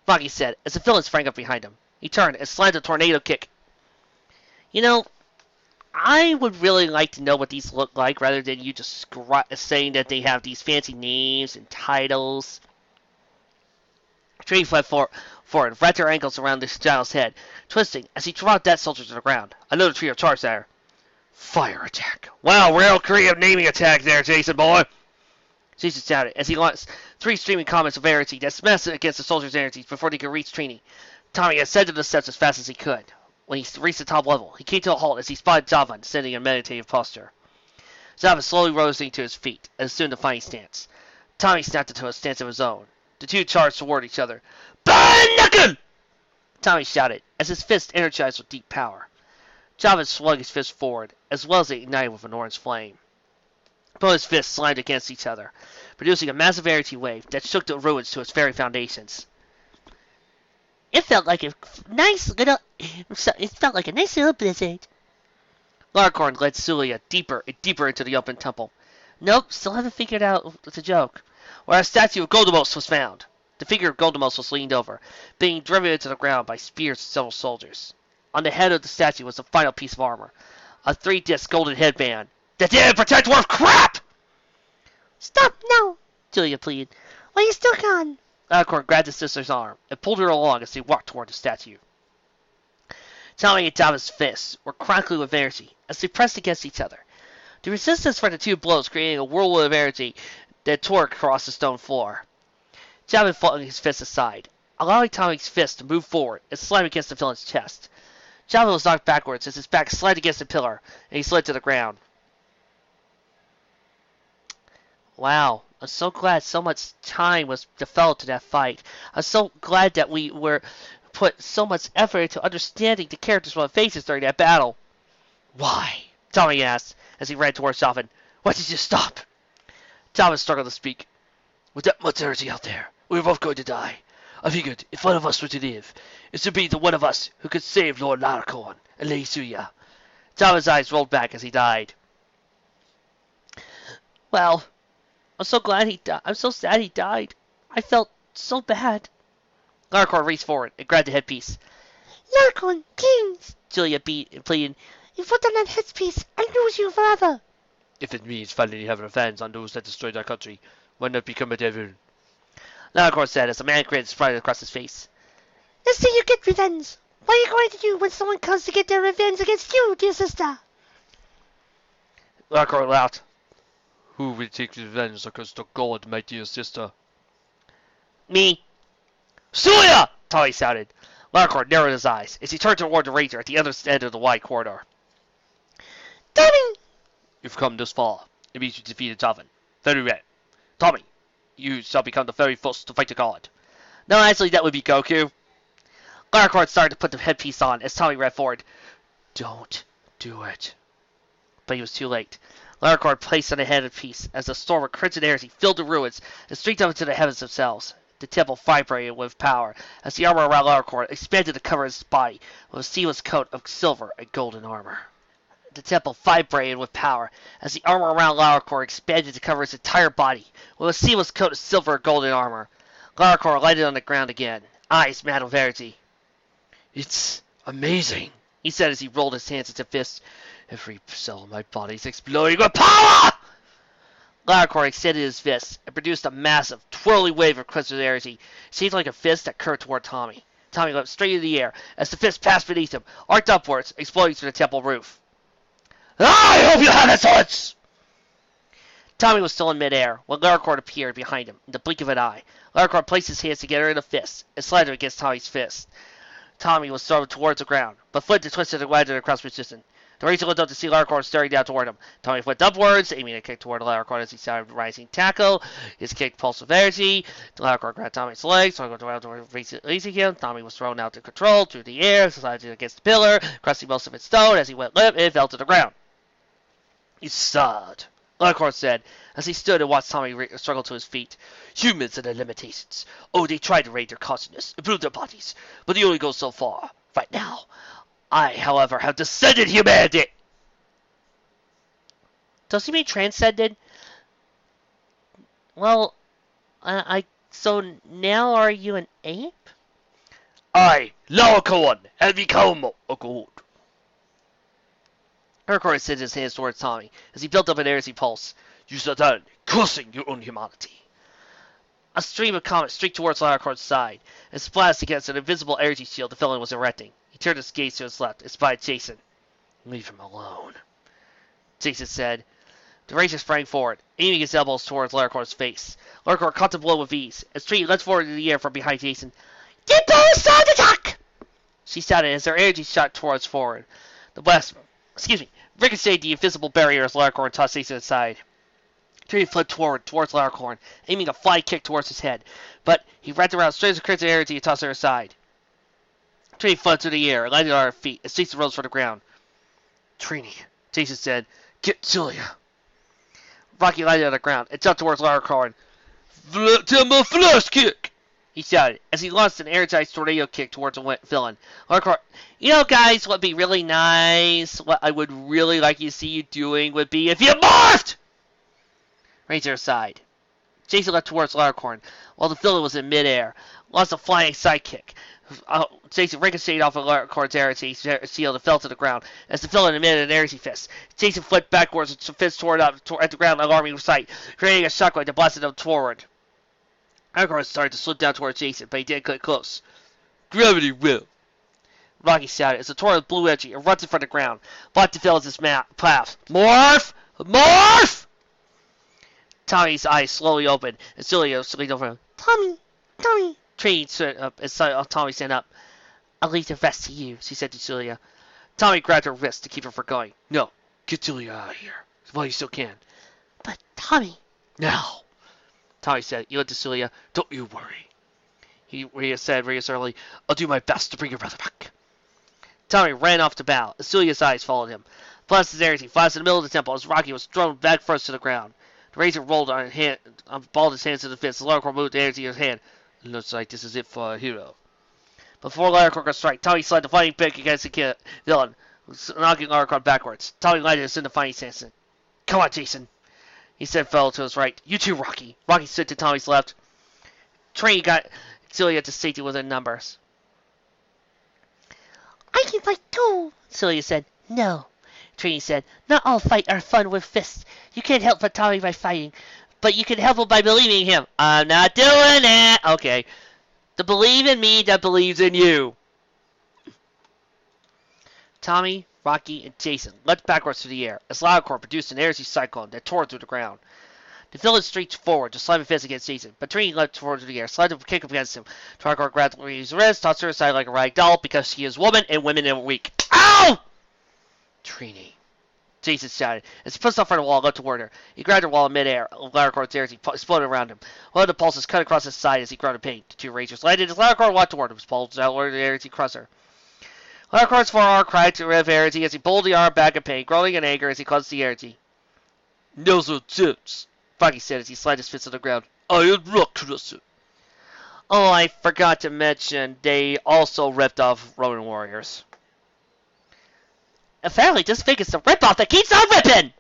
Rocky said as the villain sprang up behind him. He turned and slammed a tornado kick. You know, I would really like to know what these look like rather than you just saying that they have these fancy names and titles. Trini fled forward, wrapped her ankles around the child's head, twisting as he dropped that soldier to the ground. Another trio charged at her. Fire attack. Wow, real creative naming attack there, Jason boy. Jason shouted as he launched three streaming comments of energy that smashed against the soldiers' energies before they could reach Trini. Tommy ascended the steps as fast as he could. When he reached the top level, he came to a halt as he spotted Javin sitting in a meditative posture. Javin slowly rose to his feet and assumed a fighting stance. Tommy snapped into a stance of his own. The two charged toward each other. Bannakin! Tommy shouted as his fist energized with deep power. Javin swung his fist forward, as well as it ignited with an orange flame. Both his fists slammed against each other, producing a massive energy wave that shook the ruins to its very foundations. It felt like a nice little blizzard. Larkorn led Celia deeper and deeper into the open temple. Nope, still haven't figured out the joke. where a statue of Goldemos was found. The figure of Goldemos was leaned over, being driven into the ground by spears of several soldiers. On the head of the statue was the final piece of armor, a 3-disc golden headband. That didn't protect worth crap! Stop now! Julia pleaded. Why are you still gone? Alcorn grabbed his sister's arm and pulled her along as they walked toward the statue. Tommy and Thomas' fists were crackling with energy as they pressed against each other. The resistance for the two blows created a whirlwind of energy that tore across the stone floor. Tommy flung his fist aside, allowing Tommy's fist to move forward and slam against the villain's chest. Tommy was knocked backwards as his back slid against the pillar, and he slid to the ground. Wow, I'm so glad so much time was devoted to that fight. I'm so glad that we put so much effort into understanding the characters' faces during that battle. Why? Tommy asked as he ran towards Shavin. Why did you stop? Thomas struggled to speak. With that much energy out there, we were both going to die. I figured if one of us were to live, it should be the one of us who could save Lord Larcorn and Lady Suya. Thomas' eyes rolled back as he died. Well, I'm so glad he died. I'm so sad he died. I felt so bad. Larcorn reached forward and grabbed the headpiece. Larcorn, please! Julia pleaded. You put on that headpiece, I'll lose you forever. If it means finally having revenge on those that destroyed our country, why not become a devil? Larcorn said as a man grinned spread across his face. Let's see you get revenge. What are you going to do when someone comes to get their revenge against you, dear sister? Larcorn laughed. Who will take revenge against the god, my dear sister? Me. Suya! Tommy shouted. Larcorn narrowed his eyes as he turned toward the ranger at the other end of the wide corridor. Tommy! You've come this far. It means you defeated Tavin. Very well. Tommy, you shall become the very first to fight the god. No, actually, that would be Goku. Larcorn started to put the headpiece on as Tommy ran forward. Don't do it. But he was too late. Larcorn placed on the headpiece as a storm of crimson energy filled the ruins and streaked up into the heavens themselves. The temple vibrated with power as the armor around Larcorn expanded to cover his body with a seamless coat of silver and golden armor. The temple vibrated with power as the armor around Larcorn expanded to cover his entire body with a seamless coat of silver and golden armor. Larcorn lighted on the ground again, eyes mad with energy. It's amazing, he said as he rolled his hands into fists. Every cell in my body is exploding with power! Larcorn extended his fist and produced a massive, twirling wave of crystal energy. It seemed like a fist that curved toward Tommy. Tommy leapt straight into the air as the fist passed beneath him, arced upwards, exploding through the temple roof. I hope you have it, once! Tommy was still in midair when Larcorn appeared behind him in the blink of an eye. Larcorn placed his hands together in a fist and slammed against Tommy's fist. Tommy was thrown towards the ground, but flipped and twisted and landed across resistance. The ranger looked up to see Larcorn staring down toward him. Tommy flipped upwards, aiming a kick toward Larcorn as he started rising tackle. His kick pulsed with energy. Larcorn grabbed Tommy's legs, releasing him. Tommy was thrown out of control through the air, sliding against the pillar, crushing most of its stone as he went limp and fell to the ground. You sod, Larcorn said as he stood and watched Tommy struggle to his feet. Humans and their limitations. Oh, they try to raid their consciousness, improve their bodies, but they only go so far. Right now, I, however, have descended humanity. Does he mean transcended? Well, so now are you an ape? I, Larcorn, have become a god. Larcorn extended his hands towards Tommy as he built up an energy pulse. You stand cursing your own humanity. A stream of comet streaked towards Larcorn's side and splashed against an invisible energy shield the villain was erecting. He turned his gaze to his left and spied Jason. Leave him alone, Jason said. The ranger sprang forward, aiming his elbows towards Larcorn's face. Larcorn caught the blow with ease, and Street leapt forward in the air from behind Jason. Get those start attack! She shouted as her energy shot towards forward. The blast, ricocheted the invisible barrier as Larcorn tossed Jason aside. Tree flipped towards Larcorn, aiming a fly kick towards his head, but he wrapped around strands of crimson energy and tossed her aside. Trini fled through the air and landed on her feet as Jason rose from the ground. Trini, Jason said, get Julia. Rocky landed on the ground and jumped towards Larcorn. Tell my flash kick! He shouted as he launched an energized tornado kick towards the villain. Larcorn, guys, what would be really nice, what I would really like you to see you doing would be if you morphed! Ranger sighed. Jason leapt towards Larkorn while the villain was in midair, lost a flying sidekick. Jason ricocheted off of Larkorn's air shield and fell to the ground as the villain emitted an airsy fist. Jason flipped backwards and fist tore up at the ground, alarming sight, creating a shockwave that blasted him forward. Larkorn started to slip down towards Jason, but he didn't get close. Gravity will. Rocky shouted as the tornado blew edgy and erupted from the ground, blocked the villain's path. Morph! Morph! Tommy's eyes slowly opened, and Celia leaned over him. Tommy. Trini stood up and saw Tommy stand up. I'll leave the rest to you, she said to Celia. Tommy grabbed her wrist to keep her from going. No, get Celia out of here while you still can. But Tommy. Now, Tommy said. He looked to Celia. Don't you worry. He said reassuringly, I'll do my best to bring your brother back. Tommy ran off the bow, and Celia's eyes followed him. Blasted his he flashed in the middle of the temple as Rocky was thrown back first to the ground. The razor rolled on balled his hands to the fist. Larkorn moved the air to his hand. Looks like this is it for a hero. Before Larkorn could strike, Tommy slid the fighting pick against the villain, knocking Larkorn backwards. Tommy landed us in the fighting stance. Come on, Jason, he said, fell to his right. You too, Rocky. Rocky stood to Tommy's left. Trini got Celia to safety within numbers. I can fight too, Celia said. No, Trini said. Not all fight are fun with fists. You can't help but Tommy by fighting, but you can help him by believing in him. I'm not doing it. Okay. To believe in me that believes in you. Tommy, Rocky, and Jason leapt backwards through the air as Larkorn produced an airsy cyclone that tore through the ground. The villain streaked forward to slam a fist against Jason, but Trini leapt towards the air, slammed a kick up against him. Larkorn grabbed his wrist, tossed her aside like a rag doll because she is a woman and women are weak. Ow! Trini, Jason shouted as he pushed off from the wall and leapt toward her. He grabbed her while in midair. Larkorn's air exploded around him. One of the pulses cut across his side as he groaned in pain. The two rangers landed as Larkorn walked toward him. His pulses outward the air as he crushed her. Larkorn's forearm cracked to rev air as he pulled the arm back in pain, groaning in anger as he clutched the air. Those are tips, Rocky said as he slid his fist on the ground. I am not Crusher. Oh, I forgot to mention, they also ripped off Roman warriors. Apparently, this thing is the rip-off that keeps on ripping!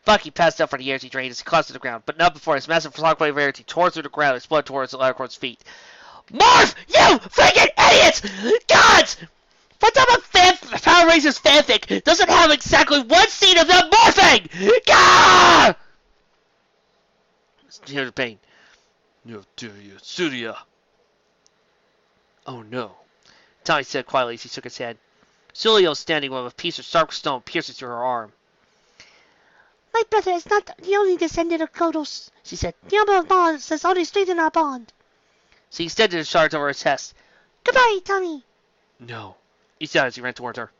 Bucky passed out for the air drain as he collapsed to the ground, but not before his massive shockwave of air tore through the ground and exploded towards Larkorn's feet. Morph! You freaking idiots! Gods! But Power Rangers fanfic doesn't have exactly one scene of them morphing! Gah! Hear the pain. No, dear you, Surya. Oh no, Tommy said quietly as he shook his head. Celia was standing with a piece of sharp stone piercing through her arm. My brother is not the only descendant of Kodos, she said. The number of bonds has only strengthened our bond. She extended the shards over his chest. Goodbye, Tommy. No, he said as he ran towards her.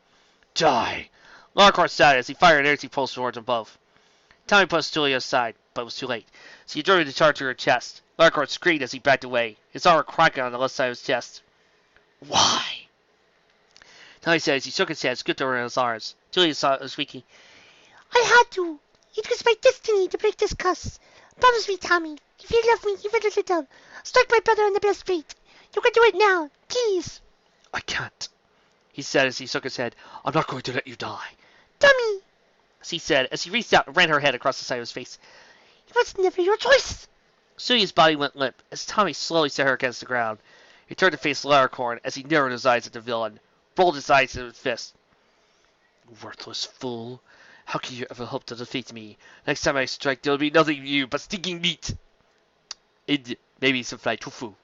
Die! Larkorn shouted as he fired an air pulse towards them both. Tommy pushed Celia aside, but it was too late. She drove the charge to her chest. Larkorn screamed as he backed away, his armor cracking on the left side of his chest. Why? Tommy said as he shook his head, scooped her in his arms. Celia saw it was squeaking. I had to. It was my destiny to break this curse. Promise me, Tommy. If you love me even a little, strike my brother in the best fate. You can do it now, please. I can't, he said as he shook his head. I'm not going to let you die. Tommy, she said as he reached out and ran her head across the side of his face. It was never your choice. Celia's body went limp as Tommy slowly set her against the ground. He turned to face Larkorn as he narrowed his eyes at the villain, rolled his eyes in his fist. Worthless fool. How can you ever hope to defeat me? Next time I strike, there will be nothing of you but stinking meat. And maybe some fried tofu.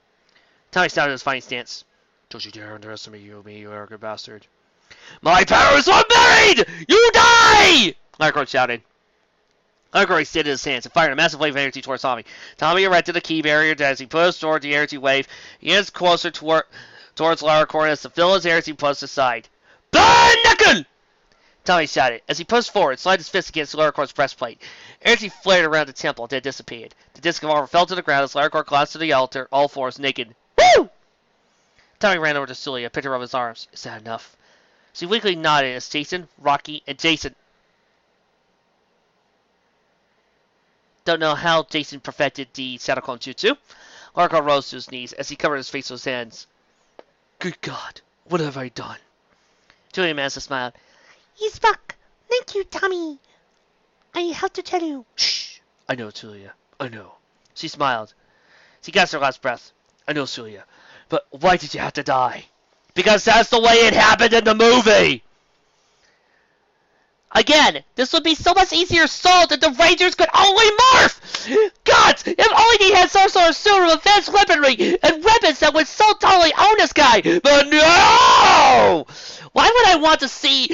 Tommy started his fighting stance. Don't you dare underestimate me, you arrogant bastard. My power is unburied! You die! Larkorn shouted. Larkorn extended his hands and fired a massive wave of energy towards Tommy. Tommy erected a key barrier as he pushed toward the energy wave. He edged closer towards Larkorn as the villain's energy pushed aside. Burn knuckle! Tommy shouted as he pushed forward, slid his fist against Larkorn's breastplate. Energy flared around the temple, then dissipated. The disc of armor fell to the ground as Larkorn collapsed to the altar, all fours naked. Woo! Tommy ran over to Celia, picked her up in his arms. Is that enough? She weakly nodded as Jason, Rocky, and Jason. Don't know how Jason perfected the Sadokon Jutsu. Larkorn rose to his knees as he covered his face with his hands. Good God, what have I done? Julian Massa smiled. He's back. Thank you, Tommy. I have to tell you. Shh. I know, Julia. I know. She smiled. She got her last breath. I know, Celia, but why did you have to die? Because that's the way it happened in the movie! Again, this would be so much easier solved if the Rangers could only morph! God, if only he had some sort of suit of advanced weaponry and weapons that would so totally own this guy! But no! Why would I want to see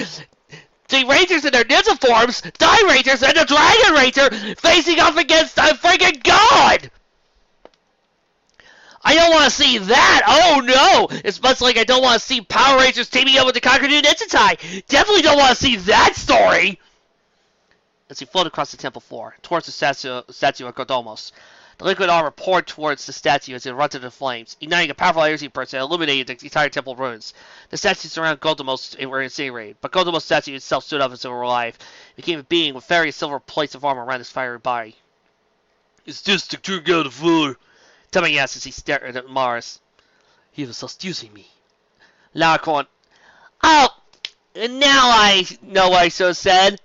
the Rangers in their ninja forms, Die Rangers and the Dragon Ranger facing off against a freaking god? I don't want to see that! Oh no! It's much like I don't want to see Power Rangers teaming up with the Kakadu Ninja. Definitely don't want to see that story! As he floated across the temple floor, towards the statue of Kodomos, the liquid armor poured towards the statue as it erupted into flames, igniting a powerful energy burst that illuminated the entire temple ruins. The statues around Kodomos were incinerated, but Kodomos' statue itself stood up as if it were alive. It became a being with various silver plates of armor around his fiery body. Is this the true god of war? Tommy asked as he stared at Mars. He was just using me. Larkorn. Oh, now I know what I should have said.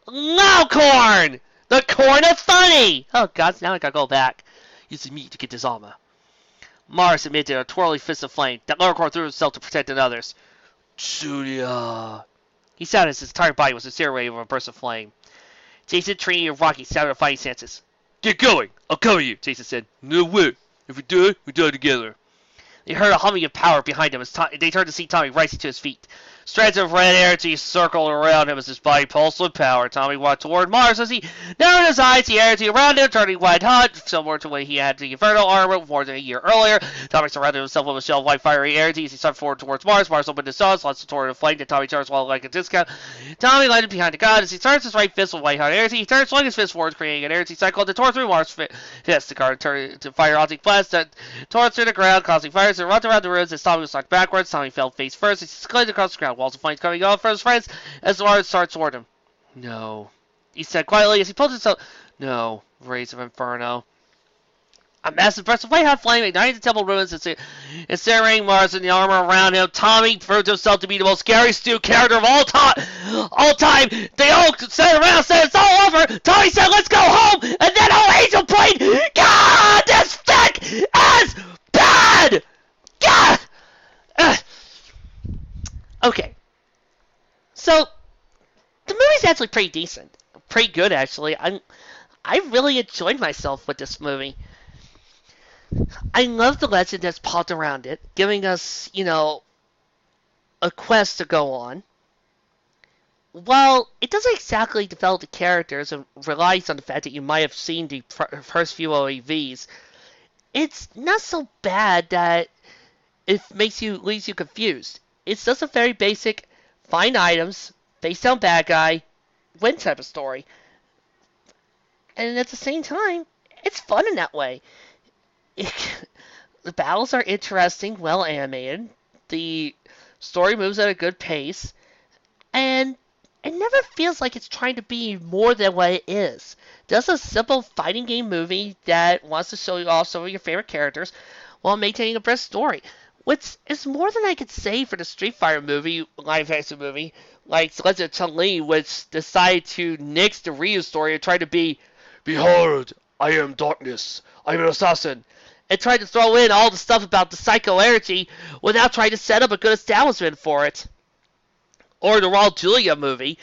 Larkorn! The corn of funny! Oh god, now I gotta go back. Using me to get this armor. Mars emitted a twirly fist of flame that Larkorn threw himself to protect the others. Julia. He sounded as his entire body was incinerated with a burst of flame. Jason, Trini, and Rocky sounded fighting senses. Get going! I'll cover you, Jason said. No way. If we die together. They heard a humming of power behind him as they turned to see Tommy rising to his feet. Strands of red energy circled around him as his body pulsed with power. Tommy walked toward Mars as he narrowed his eyes. The energy around him turning white hot, similar to when he had the Inferno armor more than a year earlier. Tommy surrounded himself with a shell of white fiery energy as he started forward towards Mars. Mars opened his eyes, launched toward a flame that Tommy charged while like a discount. Tommy landed behind the god as he turns his right fist with white hot energy. He turned, swung his fist forward, creating an energy cycle that tore through Mars' fist. The guard turned to fire optic blast that tore through the ground, causing fires to run around the rooms as Tommy was knocked backwards. Tommy fell face first as he slid across the ground. Walls of flames coming off for his friends as the Mars started toward him. No, he said quietly as he pulled himself. No, rays of Inferno. A massive burst of white-hot flame ignited the temple ruins and incinerating Mars and the armor around him. Tommy proved himself to be the most scary Stu character of all time. They all sat around, said it's all over. Tommy said, "Let's go home," and then old Angel played. God, this fic is bad. God. Okay. So the movie's actually pretty decent, pretty good actually. I really enjoyed myself with this movie. I love the legend that's popped around it, giving us, a quest to go on. While it doesn't exactly develop the characters and relies on the fact that you might have seen the first few OAVs, it's not so bad that it leaves you confused. It's just a very basic, find items, face down bad guy, win type of story. And at the same time, it's fun in that way. The battles are interesting, well animated. The story moves at a good pace, and it never feels like it's trying to be more than what it is. Just a simple fighting game movie that wants to show you off some of your favorite characters while maintaining a brisk story, which is more than I could say for the Street Fighter movie, live action movie, like Legend of Chun-Li, which decided to nix the Ryu story and try to be, "Behold, I am darkness, I am an assassin," and tried to throw in all the stuff about the psycho energy without trying to set up a good establishment for it. Or the Raul Julia movie,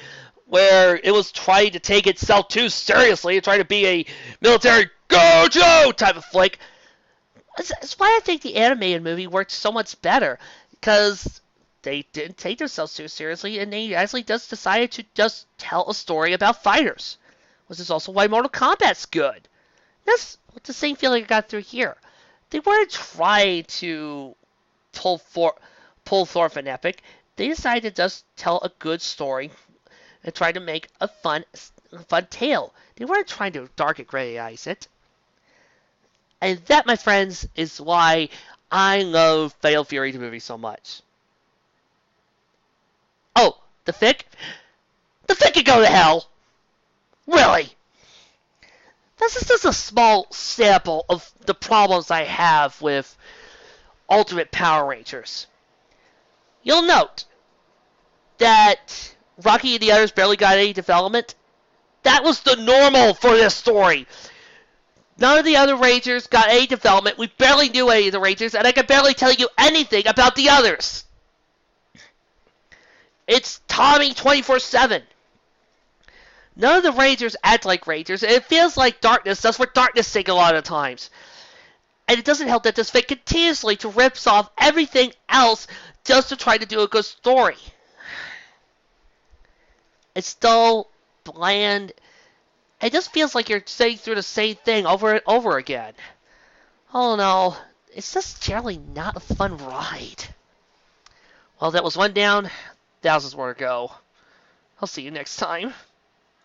where it was trying to take itself too seriously and trying to be a military gojo type of flick. That's why I think the animated movie worked so much better, because they didn't take themselves too seriously, and they actually just decided to just tell a story about fighters, which is also why Mortal Kombat's good. That's the same feeling I got through here. They weren't trying to pull forth an epic. They decided to just tell a good story and try to make a fun tale. They weren't trying to dark and grayize it. And that, my friends, is why I love Fatal Fury the movie so much. Oh, the fic? The fic can go to hell! Really? This is just a small sample of the problems I have with Ultimate Power Rangers. You'll note that Rocky and the others barely got any development. That was the normal for this story. None of the other Rangers got any development. We barely knew any of the Rangers, and I can barely tell you anything about the others. It's Tommy 24/7. None of the Rangers act like Rangers, and it feels like Darkness does for Darkness' sake a lot of times. And it doesn't help that this fic continuously to rips off everything else just to try to do a good story. It's dull, bland. It just feels like you're saying through the same thing over and over again. Oh no, it's just generally not a fun ride. Well, that was one down, thousands more to go. I'll see you next time.